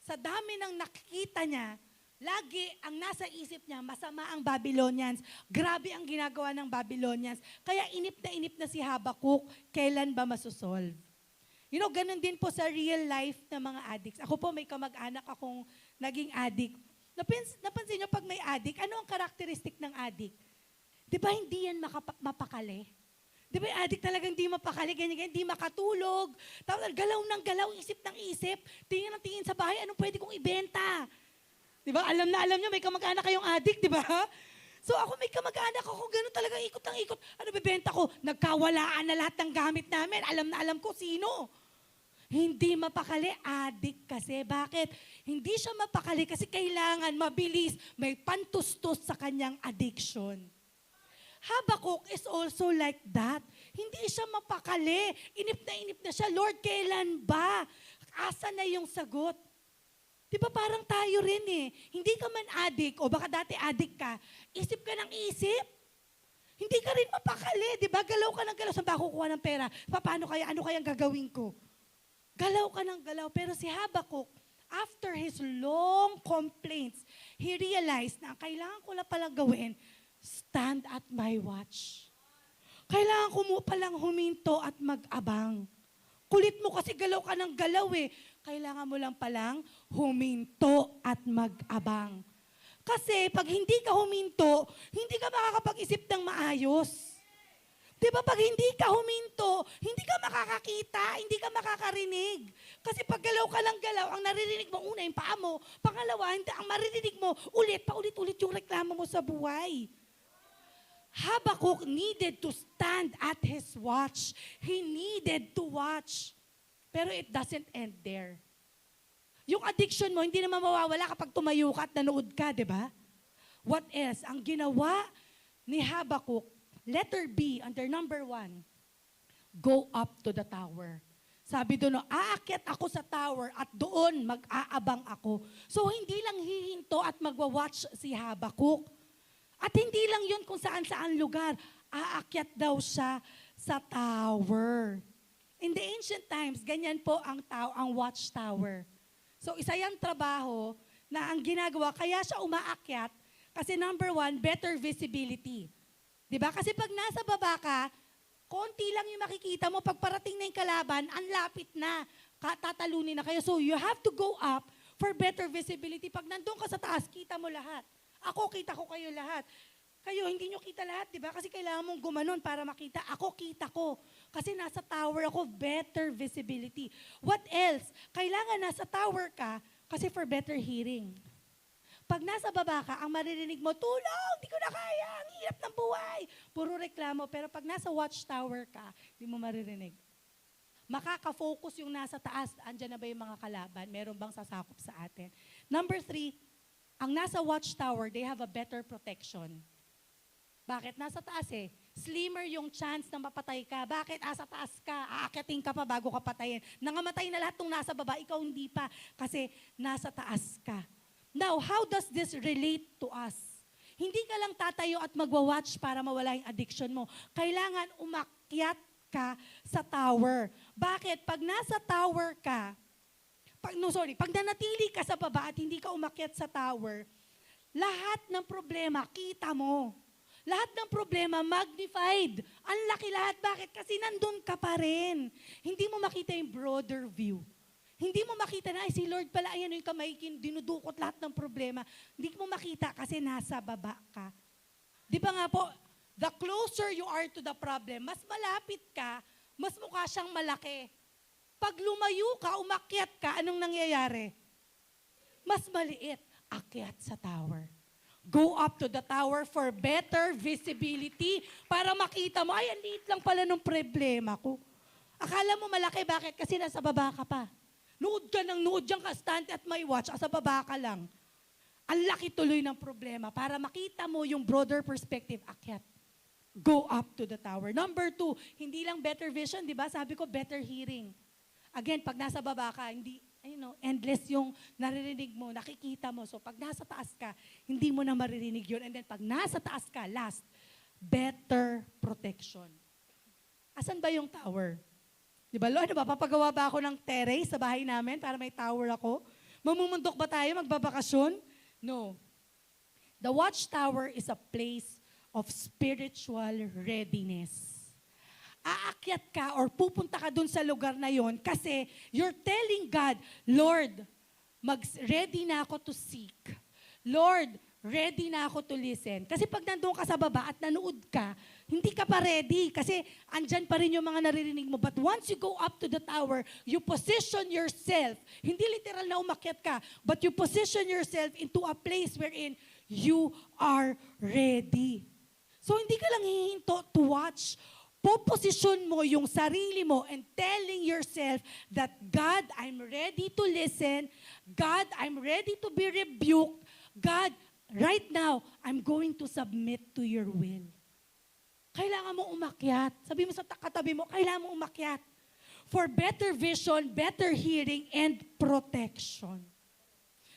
sa dami ng nakikita niya, lagi ang nasa isip niya, masama ang Babylonians, grabe ang ginagawa ng Babylonians, kaya inip na si Habakuk, kailan ba masosolve? You know, ganun din po sa real life ng mga addicts. Ako po may kamag-anak akong naging addict. Napansin niyo pag may addict, ano ang karakteristik ng addict? Di ba hindi yan mapakali? Di ba yung addict talagang hindi mapakali, ganyan, hindi makatulog, tapos galaw ng galaw, isip ng isip, tingin ng tingin sa bahay, anong pwede kong ibenta? Di ba? Alam na alam niyo, may kamag-anak kayong addict, di ba? So ako may kamag-anak ako, ganun talaga, ikot ng ikot. Ano bibenta ko? Nagkawalaan na lahat ng gamit namin, alam na alam ko sino. Hindi mapakali, addict kasi. Bakit? Hindi siya mapakali kasi kailangan mabilis, may pantustos sa kanyang addiction. Habakuk is also like that. Hindi siya mapakali. Inip na siya. Lord, kailan ba? Asa na yung sagot? Di ba parang tayo rin eh. Hindi ka man addict o baka dati addict ka, isip ka ng isip. Hindi ka rin mapakali. Di ba? Galaw ka ng galaw. Saan ba ako kukuha ng pera? Paano kaya? Ano kayang gagawin ko? Galaw ka ng galaw. Pero si Habakuk, after his long complaints, he realized na kailangan ko na palang gawin, stand at my watch. Kailangan ko mo palang huminto at mag-abang. Kulit mo kasi galaw ka ng galaw eh. Kailangan mo lang palang huminto at mag-abang. Kasi pag hindi ka huminto, hindi ka makakapag-isip ng maayos. Di ba pag hindi ka huminto, hindi ka makakakita, hindi ka makakarinig. Kasi pag galaw ka ng galaw, ang naririnig mo una yung paa mo. Pangalawa, ang maririnig mo paulit-ulit yung reklamo mo sa buhay. Habakkuk needed to stand at his watch. He needed to watch. Pero it doesn't end there. Yung addiction mo, hindi naman mawawala kapag tumayo ka at nanood ka, di ba? What else? Ang ginawa ni Habakkuk, letter B, under number 1, go up to the tower. Sabi doon, aakyat ako sa tower at doon mag-aabang ako. So hindi lang hihinto at magwa-watch si Habakkuk. At hindi lang yun kung saan-saan lugar. Aakyat daw siya sa tower. In the ancient times, ganyan po ang watchtower. So isa yung trabaho na ang ginagawa, kaya siya umaakyat kasi number 1, better visibility. Diba? Kasi pag nasa baba ka, konti lang yung makikita mo. Pag parating na yung kalaban, ang lapit na. Tatalunin na kayo. So you have to go up for better visibility. Pag nandun ka sa taas, kita mo lahat. Ako, kita ko kayo lahat. Kayo, hindi nyo kita lahat, di ba? Kasi kailangan mong gumanon para makita. Ako, kita ko. Kasi nasa tower ako, better visibility. What else? Kailangan nasa tower ka kasi for better hearing. Pag nasa baba ka, ang maririnig mo, tulong, di ko na kaya, ang hirap ng buhay. Puro reklamo. Pero pag nasa watchtower ka, di mo maririnig. Makaka-focus yung nasa taas. Andyan na ba yung mga kalaban? Meron bang sasakop sa atin? Number 3, ang nasa watchtower, they have a better protection. Bakit? Nasa taas eh. Slimmer yung chance na mapatay ka. Bakit? Asa taas ka. Aakyatin ka pa bago ka patayin. Nangamatay na lahat ng nasa baba, ikaw hindi pa. Kasi nasa taas ka. Now, how does this relate to us? Hindi ka lang tatayo at magwa-watch para mawala yung addiction mo. Kailangan umakyat ka sa tower. Bakit? Pag nasa tower ka, pag nanatili ka sa baba at hindi ka umakyat sa tower, lahat ng problema, kita mo. Lahat ng problema, magnified. Ang laki lahat. Bakit? Kasi nandun ka pa rin. Hindi mo makita yung broader view. Hindi mo makita na, si Lord pala, ayan yung kamay, dinudukot lahat ng problema. Hindi mo makita kasi nasa baba ka. Di ba nga po, the closer you are to the problem, mas malapit ka, mas mukha siyang malaki. Pag lumayo ka, umakyat ka, anong nangyayari? Mas maliit. Akyat sa tower. Go up to the tower for better visibility para makita mo, ay, ang liit lang pala ng problema ko. Akala mo malaki, bakit? Kasi nasa baba ka pa. Nood ka ng nood, dyan ka stand at may watch, sa baba ka lang. Ang laki tuloy ng problema. Para makita mo yung broader perspective, akyat. Go up to the tower. Number 2, hindi lang better vision, di ba? Sabi ko, better hearing. Again, pag nasa baba ka, hindi, endless yung naririnig mo, nakikita mo. So pag nasa taas ka, hindi mo na maririnig yun. And then pag nasa taas ka, last, better protection. Asan ba yung tower? Di ba, Lord, papagawa ba ako ng terrace sa bahay namin para may tower ako? Mamumundok ba tayo, magbabakasyon? No. The watchtower is a place of spiritual readiness. Aakyat ka or pupunta ka dun sa lugar na yon kasi you're telling God, Lord, ready na ako to seek. Lord, ready na ako to listen. Kasi pag nandun ka sa baba at nanood ka, hindi ka pa ready kasi andyan pa rin yung mga naririnig mo. But once you go up to the tower, you position yourself, hindi literal na umakyat ka, but you position yourself into a place wherein you are ready. So hindi ka lang hihinto to watch. Poposisyon mo yung sarili mo and telling yourself that, God, I'm ready to listen. God, I'm ready to be rebuked. God, right now, I'm going to submit to your will. Kailangan mo umakyat. Sabi mo sa katabi mo, kailangan mo umakyat. For better vision, better hearing, and protection.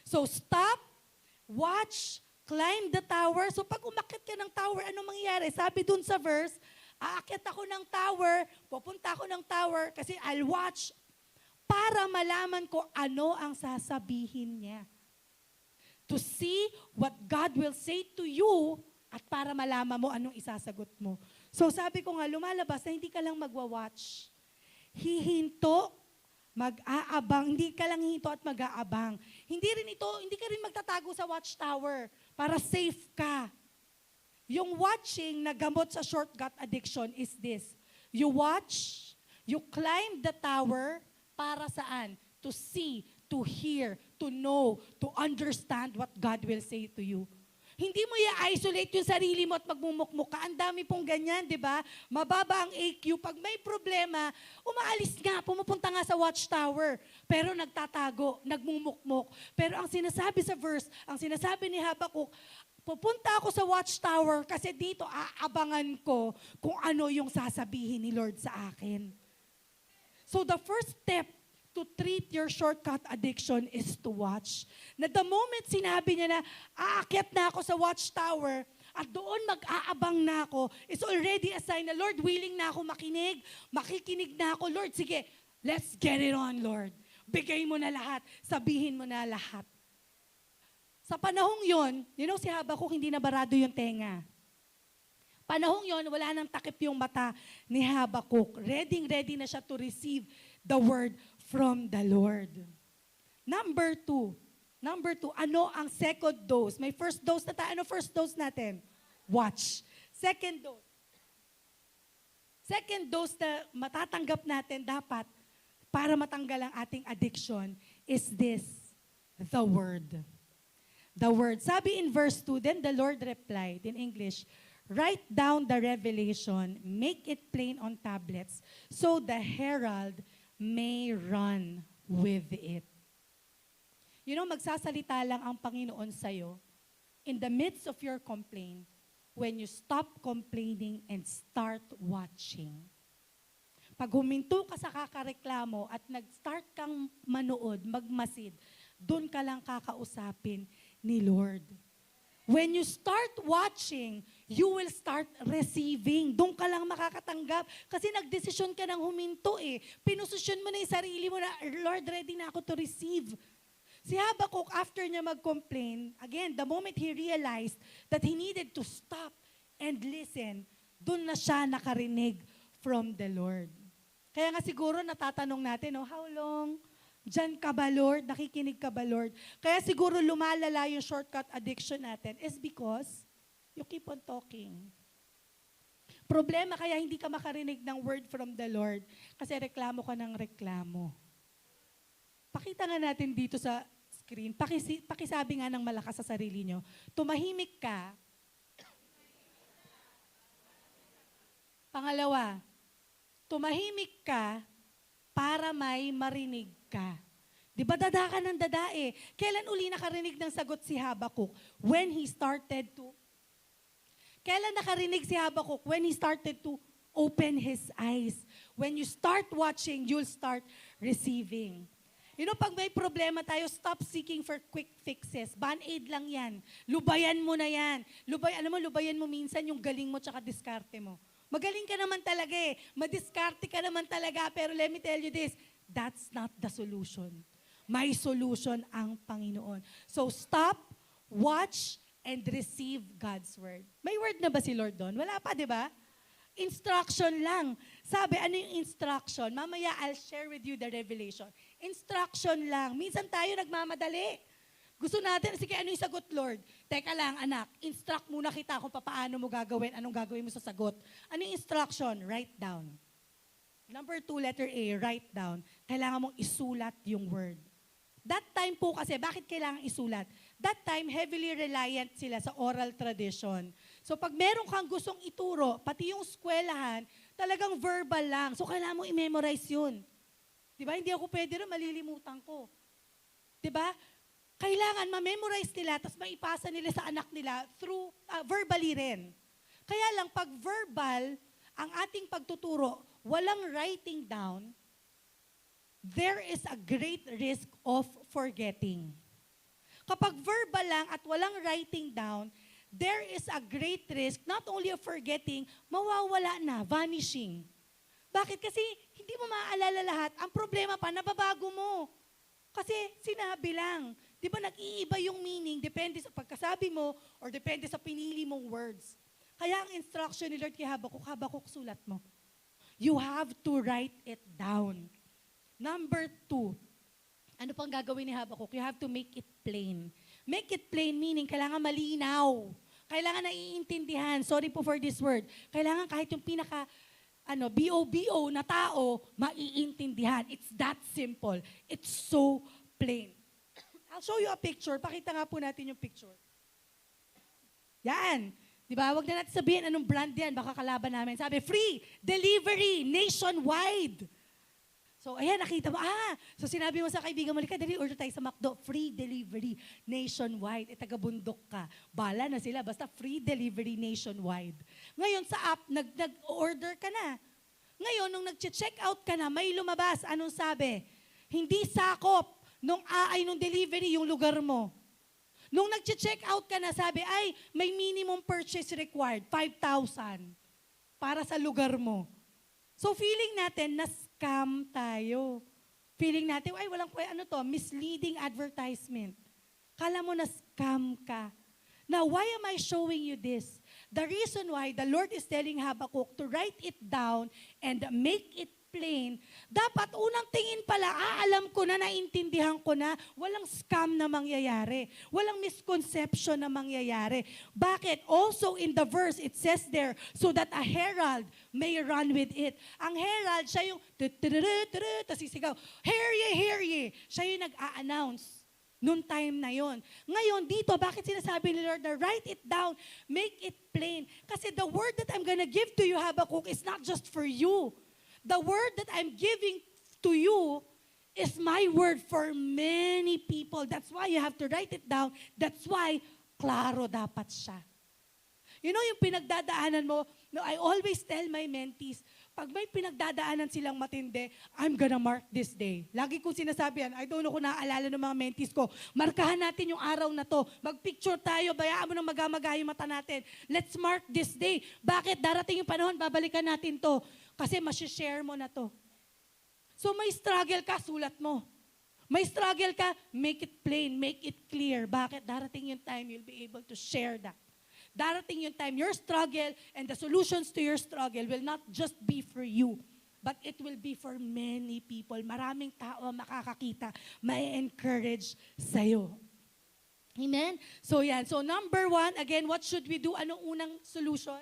So stop, watch, climb the tower. So pag umakyat ka ng tower, ano mangyayari? Sabi dun sa verse, aakyat ako ng tower, pupunta ako ng tower kasi I'll watch para malaman ko ano ang sasabihin niya. To see what God will say to you at para malaman mo anong isasagot mo. So sabi ko nga, lumalabas na hindi ka lang magwa-watch. hihinto, mag-aabang, hindi ka lang hihinto at mag-aabang. Hindi ka rin magtatago sa watchtower para safe ka. Yung watching na gamot sa shortcut addiction is this. You watch, you climb the tower para saan? To see, to hear, to know, to understand what God will say to you. Hindi mo i-isolate yung sarili mo at magmumukmuk ka. Ang dami pong ganyan, di ba? Mababa ang AQ. Pag may problema, umaalis nga, pumupunta nga sa watchtower. Pero nagtatago, nagmumukmuk. Pero ang sinasabi sa verse, ang sinasabi ni Habakkuk, pupunta ako sa watchtower kasi dito aabangan ko kung ano yung sasabihin ni Lord sa akin. So the first step to treat your shortcut addiction is to watch. Na the moment sinabi niya na, aakyat na ako sa watchtower at doon mag-aabang na ako, is already a sign na, Lord, willing na ako makikinig na ako. Lord, sige, let's get it on, Lord. Bigay mo na lahat, sabihin mo na lahat. Sa panahong yon, si Habakkuk hindi nabarado yung tenga. Panahong yon, wala nang takip yung mata ni Habakkuk. Ready na siya to receive the word from the Lord. Number two, ano ang second dose? May first dose na tayo. Ano first dose natin? Watch. Second dose na matatanggap natin dapat para matanggal ang ating addiction is this, the Word. The Word. Sabi in verse 2, then the Lord replied in English, write down the revelation, make it plain on tablets, so the herald may run with it. Magsasalita lang ang Panginoon sa'yo in the midst of your complaint when you stop complaining and start watching. Pag huminto ka sa kakareklamo at nag-start kang manood, magmasid, doon ka lang kakausapin ni Lord. When you start watching, you will start receiving. Doon ka lang makakatanggap. Kasi nagdesisyon ka ng huminto eh. Pinusisyon mo na yung sarili mo na, Lord, ready na ako to receive. Si Habakkuk, after niya mag-complain, again, the moment he realized that he needed to stop and listen, doon na siya nakarinig from the Lord. Kaya nga siguro natatanong natin, how long? Diyan ka ba, Lord? Nakikinig ka ba, Lord? Kaya siguro lumalala yung shortcut addiction natin is because you keep on talking. Problema kaya hindi ka makarinig ng word from the Lord kasi reklamo ka ng reklamo. Pakita nga natin dito sa screen, pakisabi nga ng malakas sa sarili nyo, tumahimik ka. Pangalawa, tumahimik ka para may marinig ka. Di ba dada ka ng dada eh? Kailan uli nakarinig ng sagot si Habakkuk? When he started to... Kailan nakarinig si Habakkuk? When he started to open his eyes. When you start watching, you'll start receiving. Pag may problema tayo, stop seeking for quick fixes. Band-aid lang yan. Lubayan mo na yan. Lubayan mo minsan yung galing mo tsaka diskarte mo. Magaling ka naman talaga eh. Madiskarte ka naman talaga. Pero let me tell you this, that's not the solution. May solution ang Panginoon. So stop, watch, and receive God's word. May word na ba si Lord doon? Wala pa, di ba? Instruction lang. Sabi, ano yung instruction? Mamaya, I'll share with you the revelation. Instruction lang. Minsan tayo nagmamadali. Gusto natin, sige, ano yung sagot, Lord? Teka lang, anak, instruct muna kita kung paano mo gagawin, anong gagawin mo sa sagot. Ano yung instruction? Write down. Number 2, letter A, write down. Kailangan mong isulat yung word. That time po kasi, bakit kailangan isulat? That time, heavily reliant sila sa oral tradition. So pag meron kang gustong ituro, pati yung eskwelahan, talagang verbal lang. So kailangan mong i-memorize yun. Diba? Hindi ako pwede rin, malilimutan ko. Diba? Kailangan ma-memorize nila, tapos maipasa nila sa anak nila through verbally rin. Kaya lang, pag verbal, ang ating pagtuturo, walang writing down, there is a great risk of forgetting. Kapag verbal lang at walang writing down, there is a great risk not only of forgetting, mawawala na, vanishing. Bakit? Kasi hindi mo maaalala lahat. Ang problema pa, nababago mo. Kasi sinabi lang. Di ba nag-iiba yung meaning, depende sa pagkasabi mo or depende sa pinili mong words. Kaya ang instruction ni Lord kay Habakkuk, Habakkuk, sulat mo. you have to write it down. Number 2, ano pang gagawin ni Habakuk? You have to make it plain. Make it plain meaning kailangan malinaw. Kailangan naiintindihan. Sorry po for this word. Kailangan kahit yung pinaka B.O.B.O. na tao, maiintindihan. It's that simple. It's so plain. I'll show you a picture. Pakita nga po natin yung picture. Yan. Di ba? Huwag na natin sabihin anong brand yan. Baka kalaban namin. Sabi, free delivery nationwide. So, ayan, nakita mo. So sinabi mo sa kaibigan mo, dali order tayo sa McDo. Free delivery nationwide. Taga-bundok ka. Bala na sila. Basta free delivery nationwide. Ngayon, sa app, nag-order ka na. Ngayon, nung nag-check out ka na, may lumabas. Anong sabi? Hindi sakop nung delivery yung lugar mo. Nung nag-check out ka na, sabi, may minimum purchase required, 5,000 para sa lugar mo. So feeling natin, na-scam tayo. Feeling natin, walang misleading advertisement. Kala mo na-scam ka. Now, why am I showing you this? The reason why the Lord is telling Habakkuk to write it down and make it plain, dapat unang tingin pala, alam ko na, naintindihan ko na, walang scam na mangyayari. Walang misconception na mangyayari. Bakit? Also in the verse, it says there, so that a herald may run with it. Ang herald, siya yung tapos sisigaw, hear ye. Siya yung nag-a-announce noong time na yon. Ngayon, dito, bakit sinasabi ni Lord na write it down, make it plain? Kasi the word that I'm gonna give to you, Habakkuk, is not just for you. The word that I'm giving to you is my word for many people. That's why you have to write it down. That's why, klaro dapat siya. You know yung pinagdadaanan mo, I always tell my mentees, pag may pinagdadaanan silang matindi, I'm gonna mark this day. Lagi kong sinasabi yan, I don't know kung naaalala ng mga mentees ko, markahan natin yung araw na to, magpicture tayo, bayaan mo nang magamaga yung mata natin. Let's mark this day. Bakit? Darating yung panahon, babalikan natin to. Kasi masishare mo na to. So may struggle ka, sulat mo. May struggle ka, make it plain, make it clear. Bakit? Darating yung time, you'll be able to share that. Darating yung time, your struggle and the solutions to your struggle will not just be for you, but it will be for many people. Maraming tao makakakita, ma-encourage sa'yo. Amen? So yan. So number 1, again, what should we do? Anong unang solution?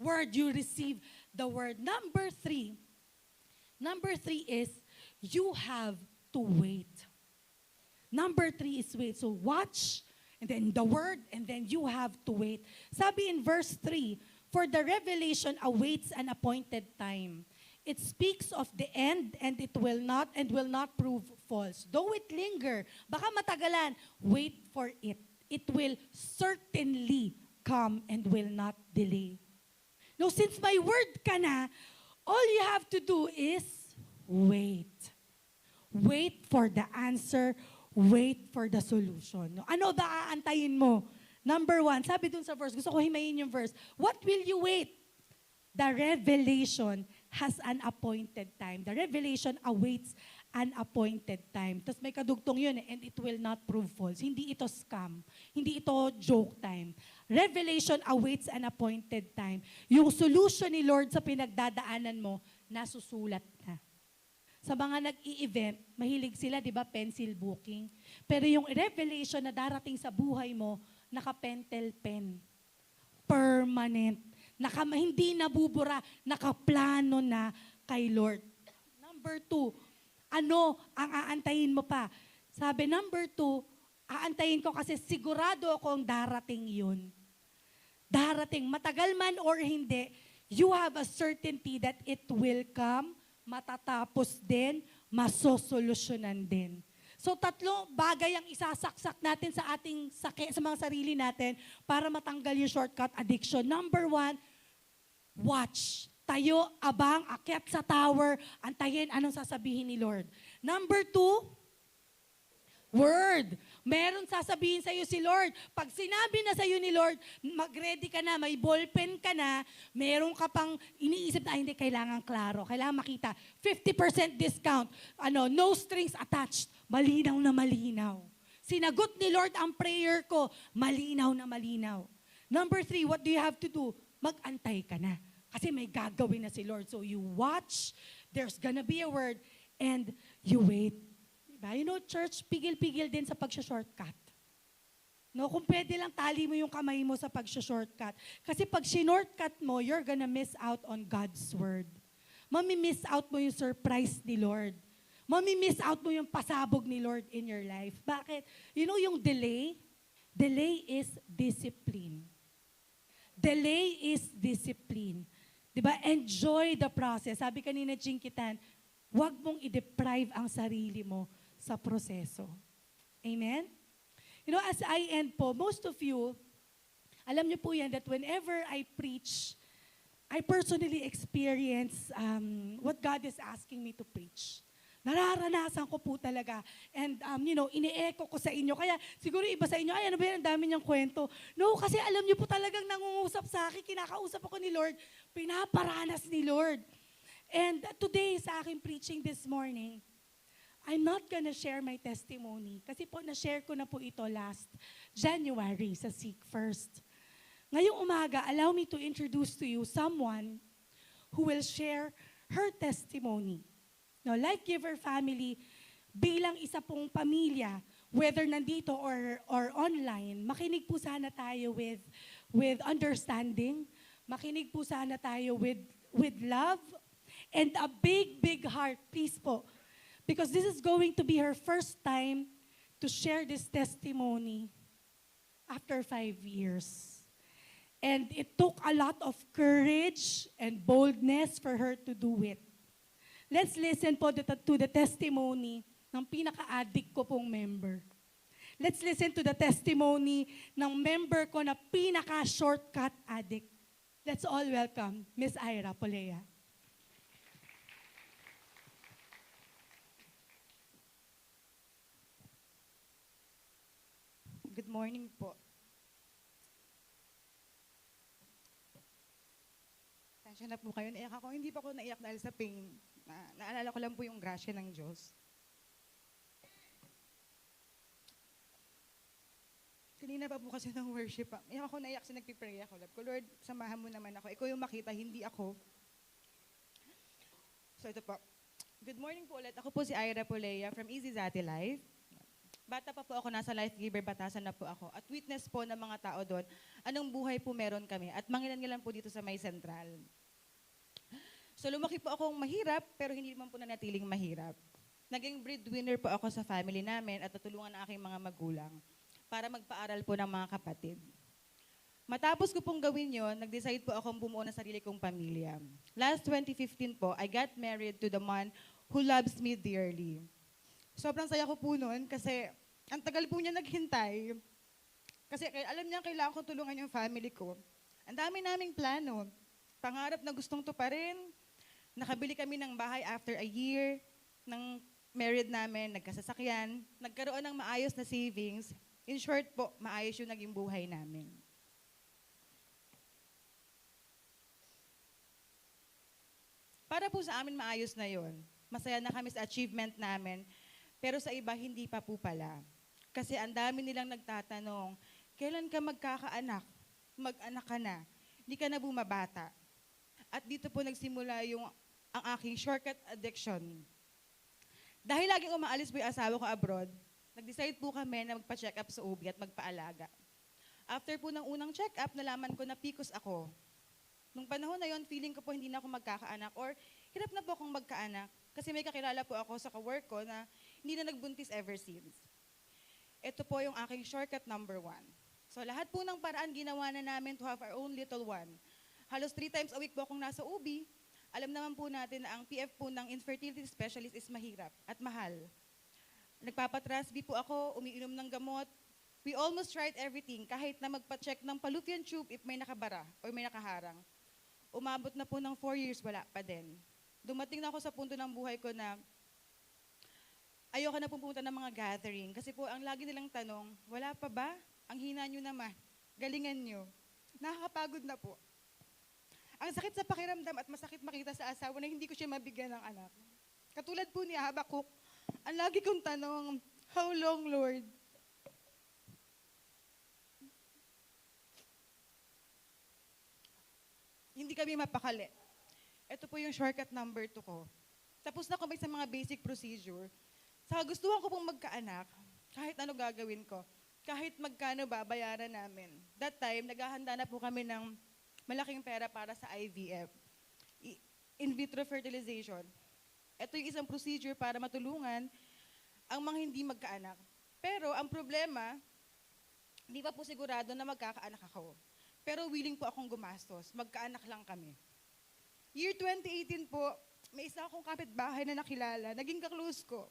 Word, you receive the word. Number 3 is you have to wait. Number 3 is wait. So watch, and then the word, and then you have to wait. Sabi in verse 3, for the revelation awaits an appointed time. It speaks of the end, and it will not prove false. Though it linger, baka matagalan, wait for it. It will certainly come and will not delay. No, since may word ka na, all you have to do is wait. Wait for the answer. Wait for the solution. No, ano ba aantayin mo? Number 1, sabi dun sa verse, gusto ko himayin yung verse. What will you wait? The revelation has an appointed time. The revelation awaits an appointed time. Tapos may kadugtong yun, and it will not prove false. Hindi ito scam. Hindi ito joke time. Revelation awaits an appointed time. Yung solution ni Lord sa pinagdadaanan mo, nasusulat na. Sa mga nag-i-event, mahilig sila, di ba, pencil booking. Pero yung revelation na darating sa buhay mo, naka-pentel pen. Permanent. Hindi nabubura, nakaplano na kay Lord. Number 2, ano ang aantayin mo pa? Sabi, number 2, aantayin ko kasi sigurado akong darating yun. Darating, matagal man or hindi, you have a certainty that it will come, matatapos din, masosolusyonan din. So 3 bagay ang isasaksak natin sa ating sa mga sarili natin para matanggal yung shortcut addiction. Number 1, watch. Tayo, abang, akyat sa tower, antayin anong sasabihin ni Lord. Number 2, word. Meron sasabihin sa'yo si Lord. Pag sinabi na sa'yo ni Lord, mag-ready ka na, may ballpen ka na, meron ka pang iniisip na hindi kailangan klaro, kailangan makita. 50% discount, no strings attached, malinaw na malinaw. Sinagot ni Lord ang prayer ko, malinaw na malinaw. Number 3, what do you have to do? mag-antay ka na. Kasi may gagawin na si Lord. So you watch, there's gonna be a word, and you wait. Diba? You know, church, pigil-pigil din sa pag-shortcut. No, kung pwede lang, tali mo yung kamay mo sa pag-shortcut. Kasi pag shortcut mo, you're gonna miss out on God's word. Mami-miss out mo yung surprise ni Lord. Mami-miss out mo yung pasabog ni Lord in your life. Bakit? You know yung delay? Delay is discipline. Delay is discipline. Diba? Enjoy the process. Sabi kanina, Jinkitan, huwag mong i-deprive ang sarili mo sa proseso. Amen? You know, as I end po, most of you, alam niyo po yan that whenever I preach, I personally experience what God is asking me to preach. Nararanasan ko po talaga. And, you know, ini-echo ko sa inyo. Kaya siguro iba sa inyo, ay ano ba yan, ang dami niyang kwento. No, kasi alam niyo po talagang nangungusap sa akin, kinakausap ako ni Lord, pinaparanas ni Lord. And today, sa aking preaching this morning, I'm not gonna share my testimony. Kasi po, na-share ko na po ito last January sa Seek First. Ngayong umaga, allow me to introduce to you someone who will share her testimony. No, Life Giver family, bilang isa pong pamilya, whether nandito or online, makinig po sana tayo with understanding, makinig po sana tayo with love, and a big heart, please po. Because this is going to be her first time to share this testimony after 5 years. And it took a lot of courage and boldness for her to do it. Let's listen po to the testimony ng pinaka-addict ko pong member. Let's listen to the testimony ng member ko na pinaka-shortcut addict. Let's all welcome Miss Ira Polea. Good morning po. Pasensya na po kayo. Naiyak ako. Hindi pa ako naiyak dahil sa pain. Naalala ko lang po yung grasya ng Diyos. Kanina pa po kasi ng worship. Iyak ako, naiyak kasi nagpipray ako. Lord ko, Lord, samahan mo naman ako. Ikaw yung makita, hindi ako. So ito po. Good morning po ulit. Ako po si Ira Polea from Easy Zati Life. Bata pa po ako, nasa Life Giver, batasan na po ako. At witness po ng mga tao doon, anong buhay po meron kami. At mangilan-ngilan po dito sa May Central. So lumaki po akong mahirap, pero hindi naman po nanatiling mahirap. Naging breadwinner po ako sa family namin at natulungan ng aking mga magulang para magpaaral po ng mga kapatid. Matapos ko pong gawin yon, nag-decide po akong bumuo ng sarili kong pamilya. Last 2015 po, I got married to the man who loves me dearly. Sobrang saya ko po noon kasi ang tagal po niya naghintay. Kasi alam niya kailangan ko tulungan yung family ko. Ang dami naming plano. Pangarap na gustong tuparin. Nakabili kami ng bahay after a year ng married namin, nagkasasakyan, nagkaroon ng maayos na savings. In short po, maayos yung naging buhay namin. Para po sa amin maayos na yon. Masaya na kami sa achievement namin. Pero sa iba, hindi pa po pala. Kasi ang dami nilang nagtatanong, kailan ka magkakaanak? Mag-anak ka na. Hindi ka na bumabata. At dito po nagsimula ang aking shortcut addiction. Dahil laging umaalis po yung asawa ko abroad, nag-decide po kami na magpa-check up sa OB at magpaalaga. After po ng unang check up, nalaman ko na PCOS ako. Nung panahon na yon, feeling ko po hindi na ako magkakaanak or hirap na po akong magkaanak kasi may kakilala po ako sa ka-work ko na hindi na nagbuntis ever since. Ito po yung aking shortcut number 1. So lahat po ng paraan ginawa na namin to have our own little one. Halos 3 times a week po akong nasa OB. Alam naman po natin na ang PF po ng infertility specialist is mahirap at mahal. Nagpapatrasby po ako, umiinom ng gamot. We almost tried everything, kahit na magpa-check ng fallopian tube if may nakabara o may nakaharang. Umabot na po ng 4 years, wala pa din. Dumating na ako sa punto ng buhay ko na ayoko na pumunta ng mga gathering. Kasi po, ang lagi nilang tanong, wala pa ba? Ang hina nyo naman. Galingan nyo. Nakakapagod na po. Ang sakit sa pakiramdam at masakit makita sa asawa na hindi ko siya mabigyan ng anak. Katulad po ni Habakuk, ang lagi kong tanong, how long, Lord? hindi kami mapakali. Ito po yung shortcut number 2 ko. Tapos na kami sa mga basic procedure. Sa gustuhan ko pong magkaanak, kahit ano gagawin ko, kahit magkano babayaran namin. That time, naghahanda na po kami ng malaking pera para sa IVF, in vitro fertilization. Ito yung isang procedure para matulungan ang mga hindi magkaanak. Pero ang problema, hindi pa po sigurado na magkakaanak ako. Pero willing po akong gumastos. Magkaanak lang kami. Year 2018 po, may isa akong kapitbahay na nakilala. Naging kaklose ko.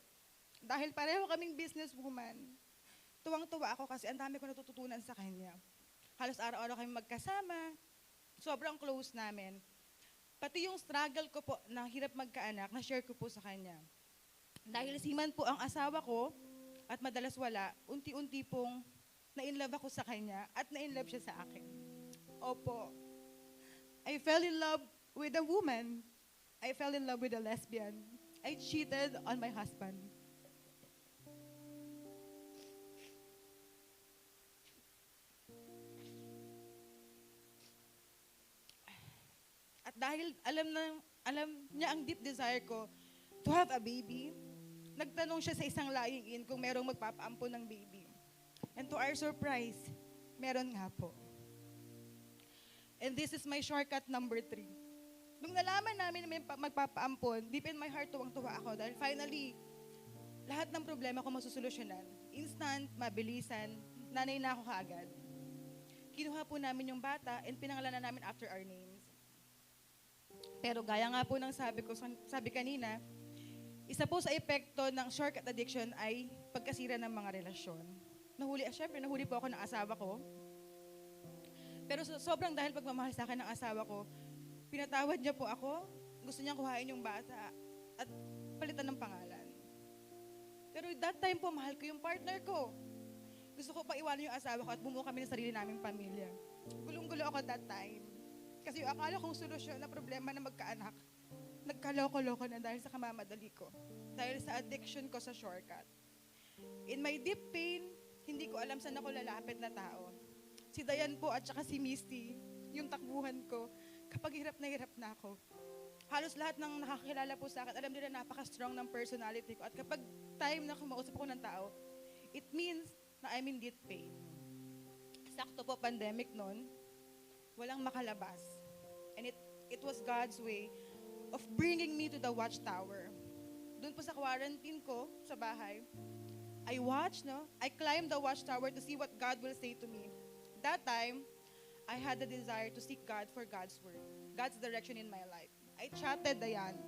Dahil pareho kaming businesswoman. Tuwang-tuwa ako kasi ang dami ko natututunan sa kanya. Halos araw-araw kami magkasama. Sobrang close namin. Pati yung struggle ko po na hirap magkaanak, na-share ko po sa kanya. Dahil siman po ang asawa ko at madalas wala, unti-unti pong na-inlove ako sa kanya at na-inlove siya sa akin. Opo. I fell in love with a woman. I fell in love with a lesbian. I cheated on my husband. At dahil alam niya ang deep desire ko to have a baby, nagtanong siya sa isang lying-in kung merong magpapaampon ng baby. And to our surprise, meron nga po. And this is my shortcut number 3. Nung nalaman namin na may magpapaampon, deep in my heart, tuwang-tuwa ako dahil finally, lahat ng problema ko masusolusyonan. Instant, mabilisan, nanay na ako kaagad. Kinuha po namin yung bata and pinangalanan namin after our names. Pero gaya nga po ng sabi kanina, isa po sa epekto ng shortcut addiction ay pagkasira ng mga relasyon. Siyempre, nahuli po ako ng asawa ko. Pero sobrang dahil pagmamahal sa akin ng asawa ko, pinatawad niya po ako, gusto niyang kuhain yung bata at palitan ng pangalan. Pero that time po, mahal ko yung partner ko. Gusto ko pa iwanan yung asawa ko at bumuo kami ng sarili naming pamilya. Gulong-gulo ako that time. Kasi yung akala kong solusyon na problema na magkaanak, nagkaloko-loko na dahil sa kamamadali ko. Dahil sa addiction ko sa shortcut. In my deep pain, hindi ko alam saan ako lalapit na tao. Si Dayan po at saka si Misty, yung takbuhan ko, kapag hirap na ako. Halos lahat ng nakakilala po sa akin, alam nila napaka-strong ng personality ko. At kapag time na kumausap ako ng tao, it means na I'm in deep pain. Sakto po pandemic noon, walang makalabas. And it was God's way of bringing me to the watchtower. Doon po sa quarantine ko, sa bahay, I climbed the watchtower to see what God will say to me. That time, I had the desire to seek God for God's word, God's direction in my life. I chatted Dayan.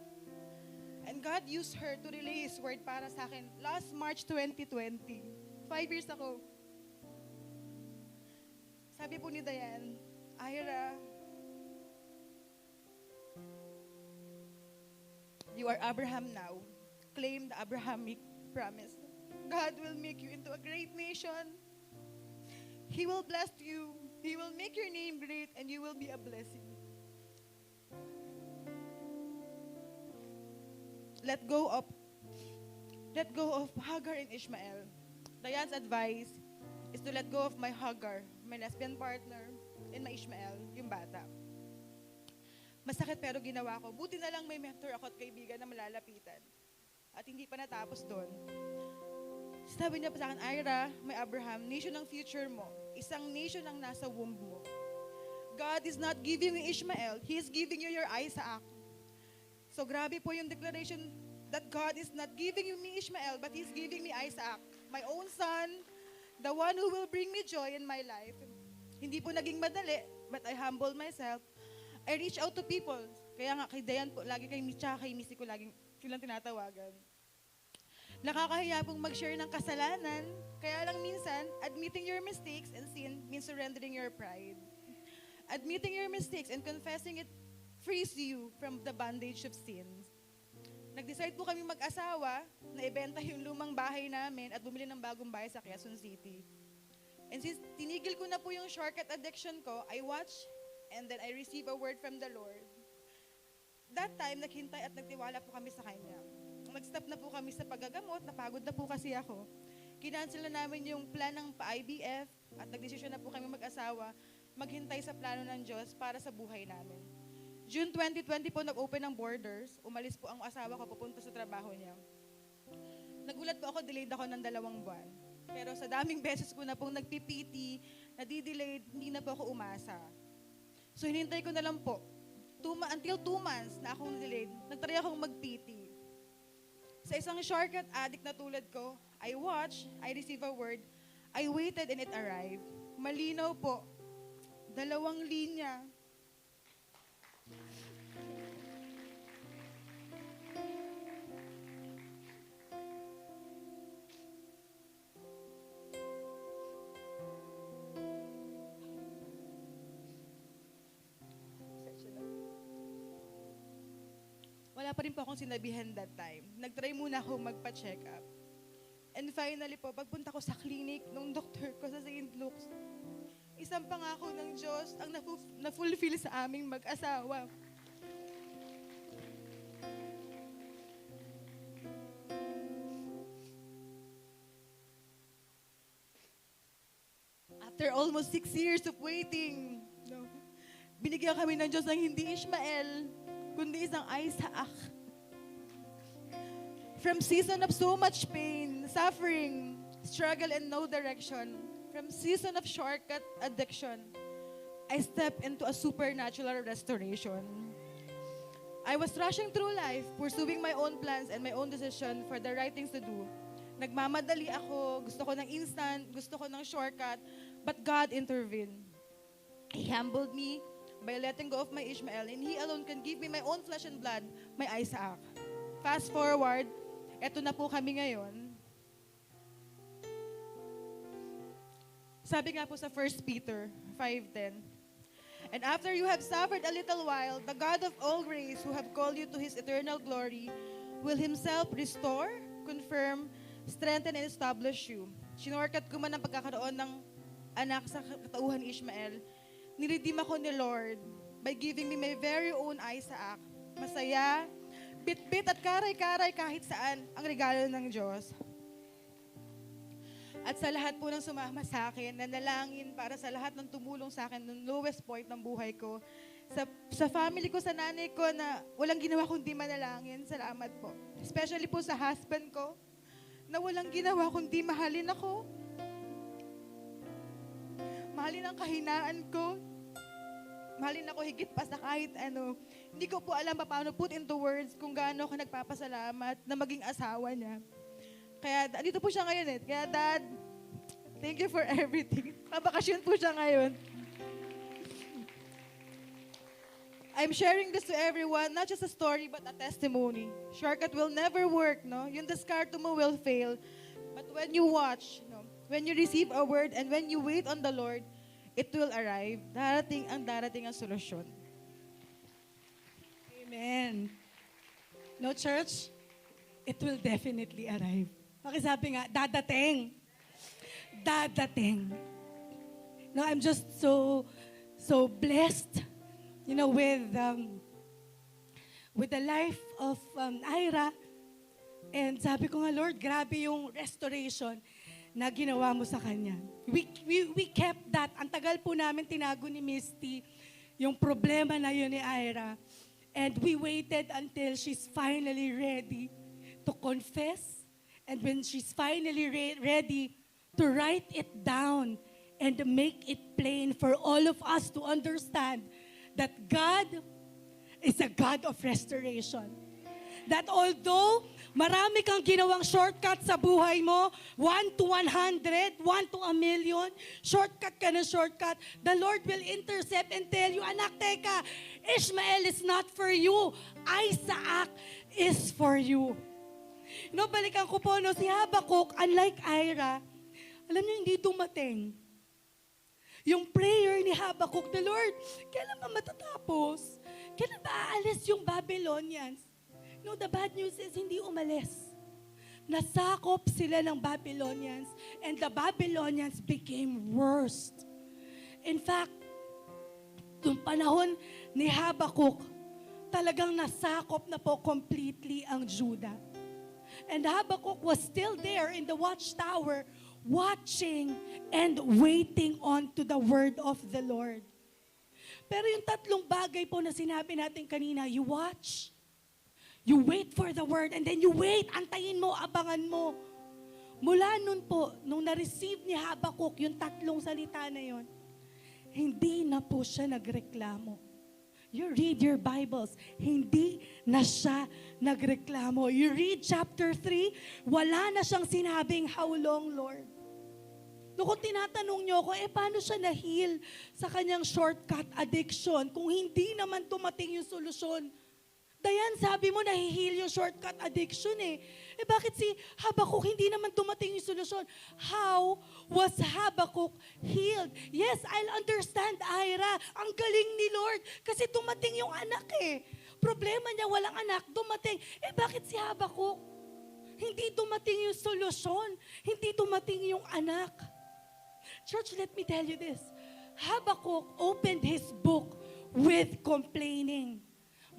And God used her to relay His word para sa akin last March 2020. 5 years ago. Sabi po ni Dayan, Ira, you are Abraham now. Claim the Abrahamic promise. God will make you into a great nation. He will bless you. He will make your name great and you will be a blessing. Let go of Hagar and Ishmael. Dayan's advice is to let go of my Hagar, my lesbian partner, and my Ishmael, yung bata. Masakit pero ginawa ko. Buti na lang may mentor ako at kaibigan na malalapitan. At hindi pa natapos doon. Sabi niya pa sa akin, Ira, may Abraham, nation ng future mo. Isang nation ang nasa womb mo. God is not giving you Ishmael. He is giving you your Isaac. So grabe po yung declaration that God is not giving you me Ishmael, but He's giving me Isaac, my own son, the one who will bring me joy in my life. Hindi po naging madali, but I humbled myself. I reach out to people. Kaya nga kay Dayan po, lagi kay Micha, kay Missy ko laging silang tinatawagan. Nakakahiya pong mag-share ng kasalanan, kaya lang minsan, admitting your mistakes and sin means surrendering your pride. Admitting your mistakes and confessing it frees you from the bondage of sins. Nag-decide po kami mag-asawa na ibenta yung lumang bahay namin at bumili ng bagong bahay sa Quezon City. And since tinigil ko na po yung shortcut addiction ko, I watch and then I receive a word from the Lord. That time, naghintay at nagtiwala po kami sa Kanya. Nag-stop na po kami sa paggagamot, napagod na po kasi ako. Kinancel na namin yung plan ng pa-IVF at nagdesisyon na po kami mag-asawa, maghintay sa plano ng Diyos para sa buhay namin. June 2020 po nag-open ng borders. Umalis po ang asawa ko papunta sa trabaho niya. Nagulat po ako, delayed ako ng 2 buwan. Pero sa daming beses ko na pong nagpipiti, nadidelayed, hindi na po ako umasa. So hinintay ko na lang po. Until 2 months na akong delayed, nagtry akong mag-PT. Sa isang shortcut addict na tulad ko, I watched, I received a word, I waited and it arrived. Malinaw po, 2 linya. Wala pa rin po akong sinabihan that time. Nag-try muna ako magpa-check up. And finally po, pagpunta ko sa clinic nung doktor ko sa St. Luke's, isang pangako ng Diyos ang na-fulfill sa aming mag-asawa. After almost 6 years of waiting, binigyan kami ng Diyos ng hindi Ishmael, kundi isang Isaac. From season of so much pain, suffering, struggle, and no direction, from season of shortcut addiction, I stepped into a supernatural restoration. I was rushing through life, pursuing my own plans and my own decision for the right things to do. Nagmamadali ako, gusto ko ng instant, gusto ko ng shortcut, but God intervened. He humbled me by letting go of my Ishmael, and He alone can give me my own flesh and blood, my Isaac. Fast forward, eto na po kami ngayon. Sabi nga po sa 1 Peter 5:10, and after you have suffered a little while, the God of all grace, who have called you to His eternal glory, will Himself restore, confirm, strengthen, and establish you. Sinorkat ko man ang pagkakaroon ng anak sa katauhan ni Ishmael, niredeem ako ni Lord by giving me my very own Isaac. Masaya, bit-bit at karay-karay kahit saan ang regalo ng Diyos. At sa lahat po ng sumama sa akin, nanalangin para sa lahat ng tumulong sa akin noong lowest point ng buhay ko. Sa family ko, sa nanay ko na walang ginawa kundi manalangin, salamat po. Especially po sa husband ko, na walang ginawa kundi mahalin ako. Mahalin ang kahinaan ko. Mahalin ako higit pa sa kahit ano. Hindi ko po alam paano put into words kung gaano ako nagpapasalamat na maging asawa niya. Kaya, dito po siya ngayon eh. Kaya, Dad, thank you for everything. Mabakasyon po siya ngayon. I'm sharing this to everyone, not just a story, but a testimony. Shortcut will never work, no? Yung discard mo will fail. But when you watch, no? When you receive a word, and when you wait on the Lord, it will arrive. Darating ang solusyon. Amen. No, church? It will definitely arrive. Pakisabi nga, dadating. Dadating. No, I'm just so blessed, you know, with the life of Ira. And sabi ko nga, Lord, grabe yung restoration na ginawa mo sa kanya. We kept that. Ang tagal po namin tinago ni Misty yung problema na yun ni Ira. And we waited until she's finally ready to confess. And when she's finally ready to write it down and make it plain for all of us to understand that God is a God of restoration. That although marami kang ginawang shortcut sa buhay mo, 1 to 100, 1 to 1,000,000, shortcut ka na shortcut, the Lord will intercept and tell you, anak, teka, Ishmael is not for you. Isaac is for you. No, balikan ko po, no, si Habakkuk, unlike Ira, alam niyo, hindi dumating. Yung prayer ni Habakkuk, the Lord, kailan ba matatapos? Kailan ba aalis yung Babylonians? No, the bad news is hindi umalis. Nasakop sila ng Babylonians, and the Babylonians became worse. In fact, yung panahon ni Habakkuk, talagang nasakop na po completely ang Judah. And Habakkuk was still there in the watchtower, watching and waiting on to the word of the Lord. Pero yung tatlong bagay po na sinabi natin kanina, you watch, you wait for the word, and then you wait, antayin mo, abangan mo. Mula nun po, nung na-receive ni Habakuk yung tatlong salita na yon, hindi na po siya nagreklamo. You read your Bibles, hindi na siya nagreklamo. You read chapter 3, wala na siyang sinabing, how long, Lord? No, kung tinatanong niyo ako, paano siya na-heal sa kanyang shortcut addiction kung hindi naman dumating yung solusyon? Dayan, sabi mo na-heal yung shortcut addiction bakit si Habakuk hindi naman dumating yung solusyon? How was Habakuk healed? Yes, I'll understand, Ira. Ang galing ni Lord kasi dumating yung anak Problema niya, walang anak, dumating. Bakit si Habakuk? Hindi dumating yung solusyon. Hindi dumating yung anak. Church, let me tell you this. Habakuk opened his book with complaining.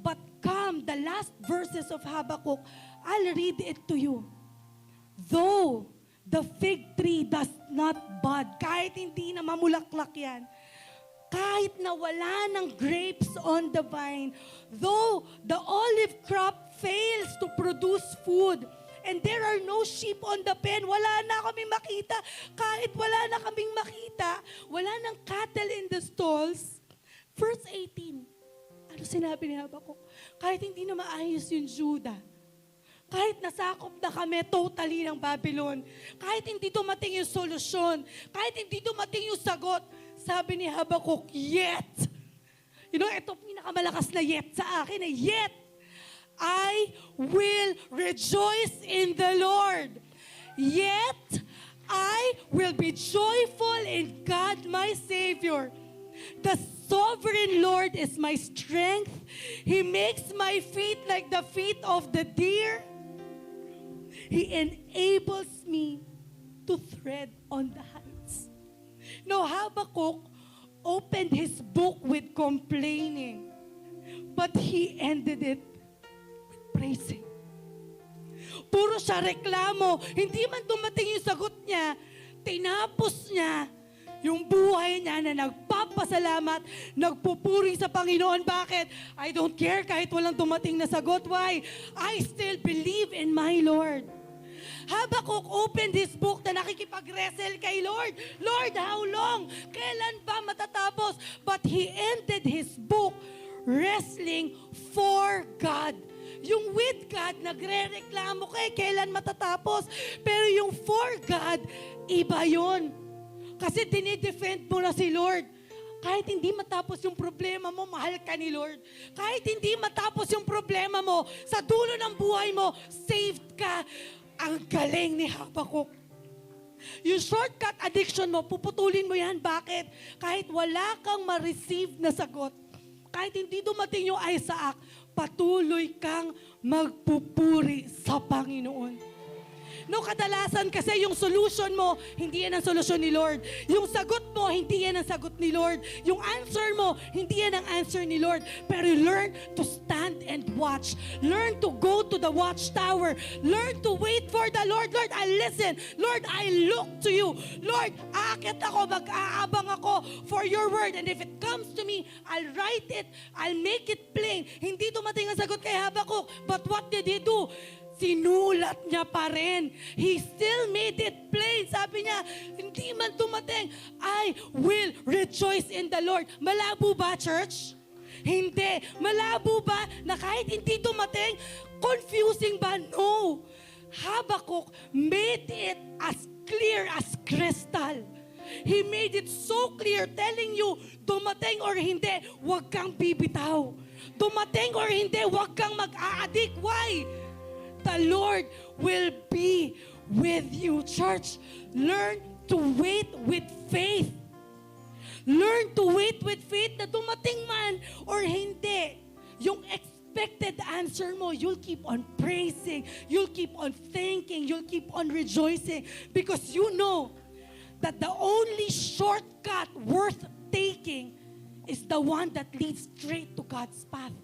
But come, the last verses of Habakkuk, I'll read it to you. Though the fig tree does not bud, kahit hindi na mamulaklak yan, kahit na wala ng grapes on the vine, though the olive crop fails to produce food, and there are no sheep on the pen, wala na kaming makita, kahit wala na kaming makita, wala ng cattle in the stalls. Verse 18, ano sinabi ni Habakuk? Kahit hindi na maayos yung Judah, kahit nasakop na kami totally ng Babylon, kahit hindi dumating yung solusyon, kahit hindi dumating yung sagot, sabi ni Habakuk, yet, ito pinakamalakas na yet sa akin, yet, I will rejoice in the Lord. Yet, I will be joyful in God my Savior. The sovereign Lord is my strength. He makes my feet like the feet of the deer. He enables me to tread on the heights. No, Habakkuk opened his book with complaining, but he ended it with praising. Puro siya reklamo. Hindi man dumating yung sagot niya, tinapos niya yung buhay niya na nagpapasalamat, nagpupuri sa Panginoon. Bakit? I don't care kahit walang dumating na sagot. Why? I still believe in my Lord. Habakuk opened his book na nakikipag-wrestle kay Lord. Lord, how long? Kailan ba matatapos? But he ended his book wrestling for God. Yung with God, nagre-reklamo kailan matatapos. Pero yung for God, iba yun. Kasi dinidefend mo na si Lord. Kahit hindi matapos yung problema mo, mahal ka ni Lord. Kahit hindi matapos yung problema mo, sa dulo ng buhay mo, saved ka. Ang galing ni Habakuk. Yung shortcut addiction mo, puputulin mo yan. Bakit? Kahit wala kang ma-receive na sagot, kahit hindi dumating yung Isaac, patuloy kang magpupuri sa Panginoon. No, kadalasan kasi yung solution mo, hindi yan ang solusyon ni Lord. Yung sagot mo, hindi yan ang sagot ni Lord. Yung answer mo, hindi yan ang answer ni Lord. Pero learn to stand and watch. Learn to go to the watchtower. Learn to wait for the Lord. Lord, I listen. Lord, I look to you. Lord, aakit ako, mag-aabang ako for your word. And if it comes to me, I'll write it. I'll make it plain. Hindi dumating ang sagot kay Habakuk. But what did he do? Sinulat niya pa rin. He still made it plain. Sabi niya, hindi man dumating, I will rejoice in the Lord. Malabo ba, church? Hindi. Malabo ba na kahit hindi dumating, confusing ba? No. Habakuk made it as clear as crystal. He made it so clear, telling you, dumating or hindi, huwag kang bibitaw. Dumating or hindi, huwag kang mag-a-addict. Why? The Lord will be with you. Church, learn to wait with faith. Learn to wait with faith na dumating man or hindi. Yung expected answer mo, you'll keep on praising, you'll keep on thanking, you'll keep on rejoicing because you know that the only shortcut worth taking is the one that leads straight to God's path.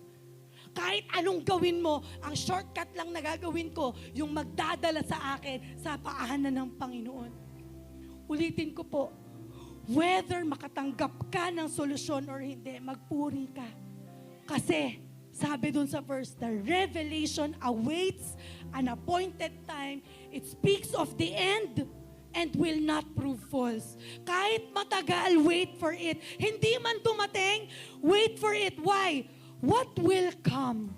Kahit anong gawin mo, ang shortcut lang na gagawin ko, yung magdadala sa akin sa paanan ng Panginoon. Ulitin ko po, Whether makatanggap ka ng solusyon or hindi, magpuri ka. Kasi, sabi dun sa verse, the revelation awaits an appointed time. It speaks of the end and will not prove false. Kahit matagal, wait for it. Hindi man dumating, wait for it. Why? What will come?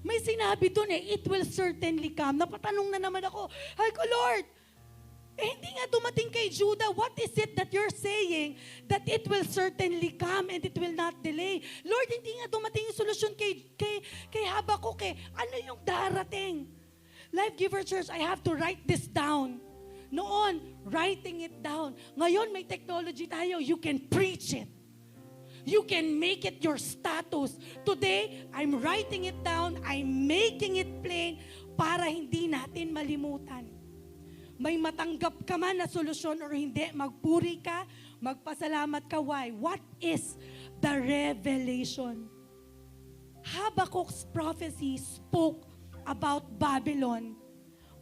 May sinabi dun it will certainly come. Napatanong na naman ako, ay ko, Lord, hindi nga dumating kay Judah. What is it that you're saying that it will certainly come and it will not delay? Lord, hindi nga dumating yung solusyon kay Habakuk eh. Ano yung darating? Life Giver Church, I have to write this down. Noon, writing it down. Ngayon, may technology tayo. You can preach it. You can make it your status. Today, I'm writing it down. I'm making it plain para hindi natin malimutan. May matanggap ka man na solusyon or hindi, magpuri ka, magpasalamat ka. Why? What is the revelation? Habakkuk's prophecy spoke about Babylon,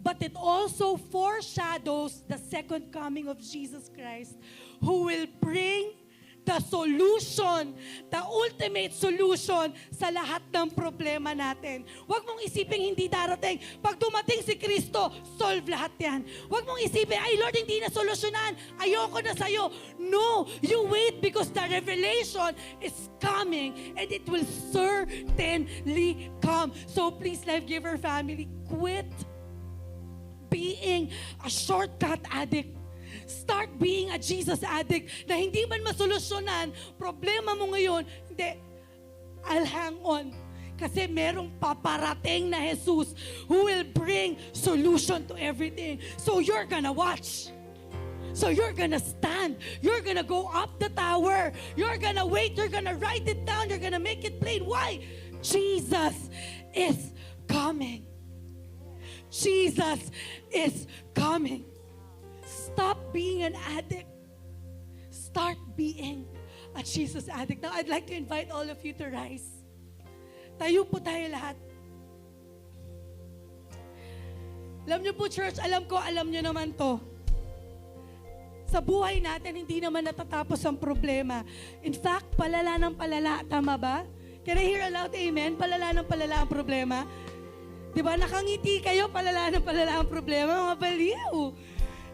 but it also foreshadows the second coming of Jesus Christ, who will bring the solution, the ultimate solution sa lahat ng problema natin. Huwag mong isipin hindi darating. Pag dumating si Kristo, solve lahat yan. Huwag mong isipin, ay Lord, hindi na solusyonan. Ayoko na sa'yo. No, you wait because the revelation is coming and it will certainly come. So please, Life Giver family, quit being a shortcut addict. Start being a Jesus addict na hindi man masolusyonan, problema mo ngayon, hindi, I'll hang on. Kasi merong paparating na Jesus who will bring solution to everything. So you're gonna watch. So you're gonna stand. You're gonna go up the tower. You're gonna wait. You're gonna write it down. You're gonna make it plain. Why? Jesus is coming. Jesus is coming. Stop being an addict. Start being a Jesus addict. Now, I'd like to invite all of you to rise. Tayo po tayo lahat. Alam niyo po, church, alam ko, alam niyo naman to. Sa buhay natin, hindi naman natatapos ang problema. In fact, palala ng palala. Tama ba? Can I hear a loud amen? Palala ng palala ang problema. Diba? Nakangiti kayo, palala ng palala ang problema. Mga baliw.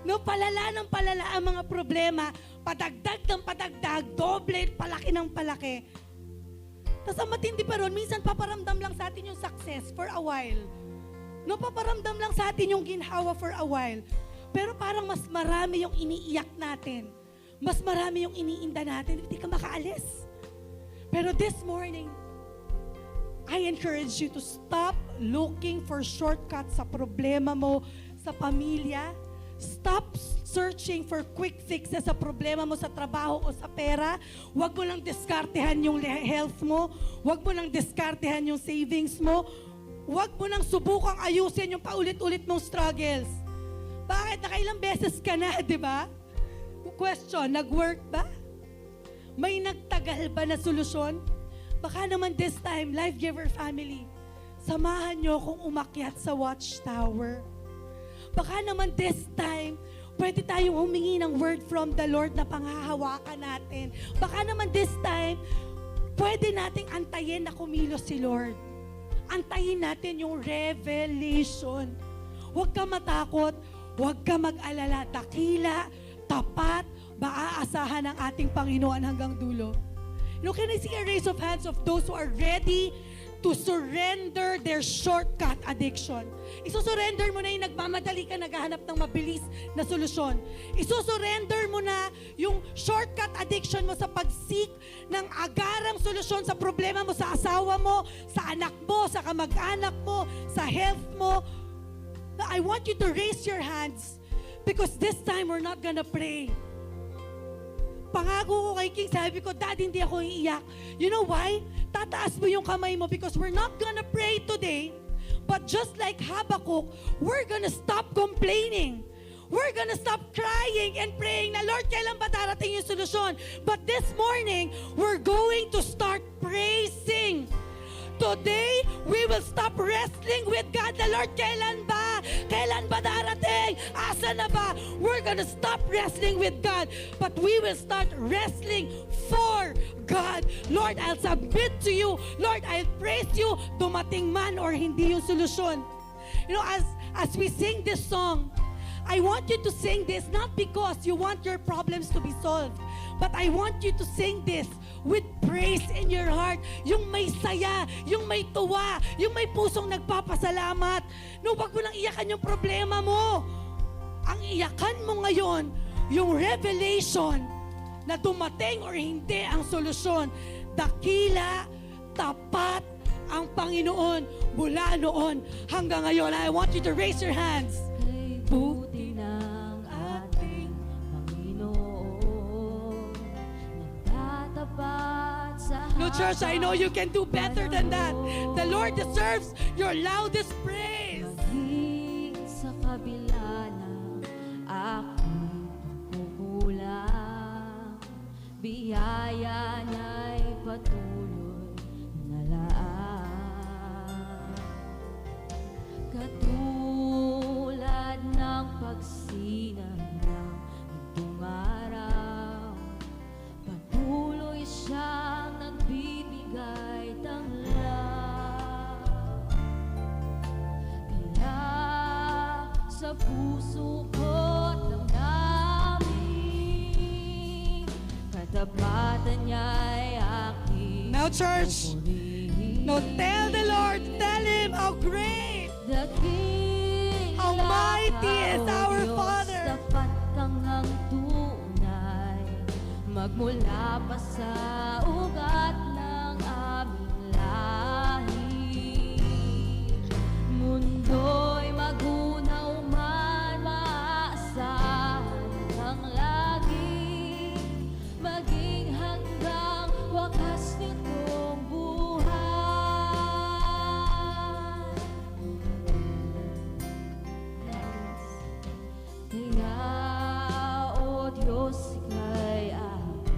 No, palala ng palala ang mga problema, padagdag ng padagdag, doble, palaki ng palaki. Tapos ang matindi pa ron, minsan paparamdam lang sa atin yung success for a while. No, paparamdam lang sa atin yung ginhawa for a while. Pero parang mas marami yung iniiyak natin. Mas marami yung iniinda natin, hindi ka makaalis. Pero this morning, I encourage you to stop looking for shortcuts sa problema mo, sa pamilya. Stop searching for quick fixes sa problema mo sa trabaho o sa pera. Huwag mo lang diskartehan yung health mo. Huwag mo lang diskartehan yung savings mo. Huwag mo lang subukang ayusin yung paulit-ulit mong struggles. Bakit? Nakailang beses ka na, di ba? Question, nag-work ba? May nagtagal ba na solusyon? Baka naman this time, Life Giver family, samahan nyo akong umakyat sa watchtower. Baka naman this time, pwede tayong humingi ng word from the Lord na panghahawakan natin. Baka naman this time, pwede nating antayin na kumilos si Lord. Antayin natin yung revelation. Huwag ka matakot, huwag ka mag-alala. Dakila, tapat, maaasahan ng ating Panginoon hanggang dulo. You know, can I see a raise of hands of those who are ready to surrender their shortcut addiction? Isusurrender mo na yung nagmamadali ka, naghahanap ng mabilis na solusyon. Isusurrender mo na yung shortcut addiction mo sa pag-seek ng agarang solusyon sa problema mo, sa asawa mo, sa anak mo, sa kamag-anak mo, sa health mo. I want you to raise your hands because this time we're not gonna pray. Pangako ko kay King, sabi ko, Dad, hindi ako iiyak. You know why? Tataas mo yung kamay mo because we're not gonna pray today. But just like Habakkuk, we're gonna stop complaining. We're gonna stop crying and praying na, Lord, kailan ba darating yung solusyon? But this morning, we're going to start praising. Today, we will stop wrestling with God. The Lord, kailan ba? Kailan ba darating? Asa na ba? We're gonna stop wrestling with God, but we will start wrestling for God. Lord, I'll submit to you. Lord, I'll praise you. Dumating man or hindi yung solusyon. You know, as we sing this song, I want you to sing this not because you want your problems to be solved, but I want you to sing this with praise in your heart. Yung may saya, yung may tuwa, yung may pusong nagpapasalamat. No, wag mo lang iyakan yung problema mo. Ang iyakan mo ngayon, yung revelation na dumating or hindi ang solusyon. Dakila, tapat ang Panginoon mula noon hanggang ngayon. I want you to raise your hands. Buti ng ating Panginoon, nagtatapat sa No, church, I know you can do better than that. The Lord deserves your loudest praise. maging sa kabila ng aking pagkukulang, biyaya niya'y patuloy na laan. Katulad ng pagsinag ng itong araw, patuloy siyang nagbibigay tanglad. Kaya sa puso ko't damdamin, katapatan niya'y aking Now, church, no, tell the Lord, tell Him how great, how mighty is our Father. Tapat kang ang tunay, magmula pa sa ugat ng aming lahi. Mundo'y magunaw man, maaasahan kang lagi, maging hanggang wakas nitong buhay. Kaya, O Diyos, ika'y aking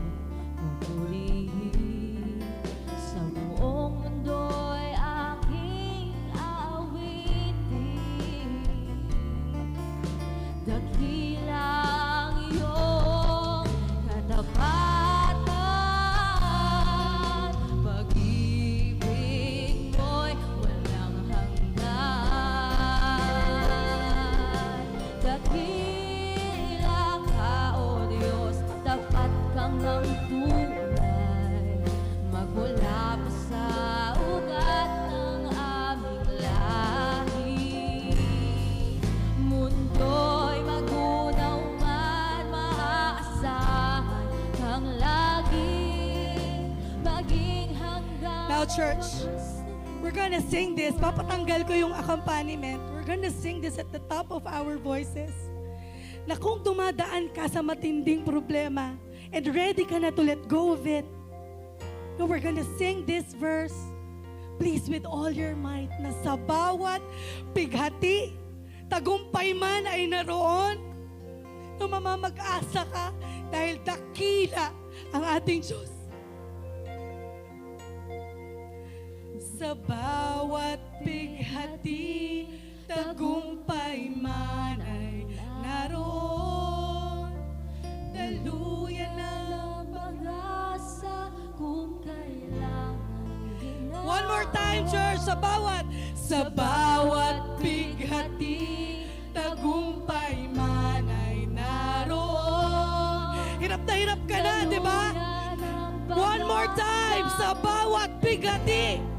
pupurihin. Sa buong mundo'y aking aawitin. Dakilang iyong katapatan, pag-ibig mo'y walang hanggan. Dakila ka, O Diyos, tapat kang ng tunay, magmula pa sa ugat ng aming lahi. Mundo'y magunaw man, maaasahan kang lagi, maging hanggang Now, church, we're gonna sing this. Papatanggal ko yung accompaniment. We're gonna sing this at the top of our voices. Na kung dumadaan ka sa matinding problema and ready ka na to let go of it, no, we're gonna sing this verse, please, with all your might, na sa bawat pighati, tagumpay man ay naroon, no, mamamag-asa ka dahil dakila ang ating Diyos. Sa bawat pighati, tagumpay man ay naroon. Daluyan ng pag-asa kung kailangan ginagawa. One more time, church, sa bawat pighati, tagumpay man ay naroon. Hirap na hirap ka na, di ba? One more time, sa bawat pighati.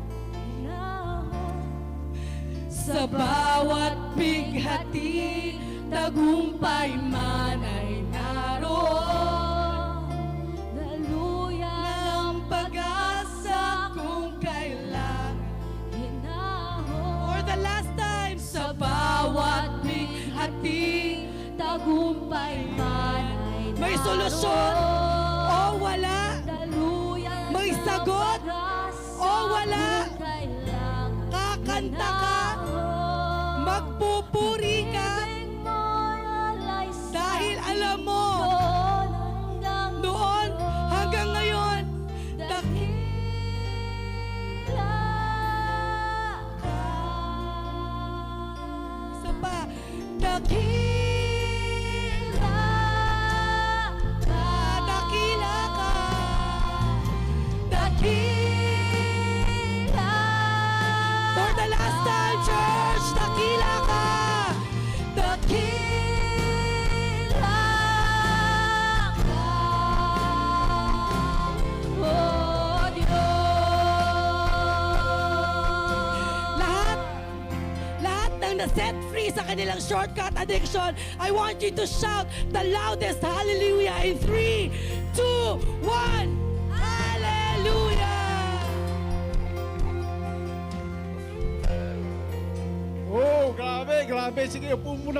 Sa bawat pighati, tagumpay man ay naroon. Daluyan ng pag-asa kung kailangan. For the last time, sa bawat pighati, tagumpay man ay may solusyon o wala, may sagot o wala, kakanta ka, magpupuri ka, dahil alam mo, noon hanggang ngayon, dakila set free sa kanilang shortcut addiction. I want you to shout the loudest hallelujah in 3, 2, 1. Hallelujah! Oh, grabe. Sige, upo muna.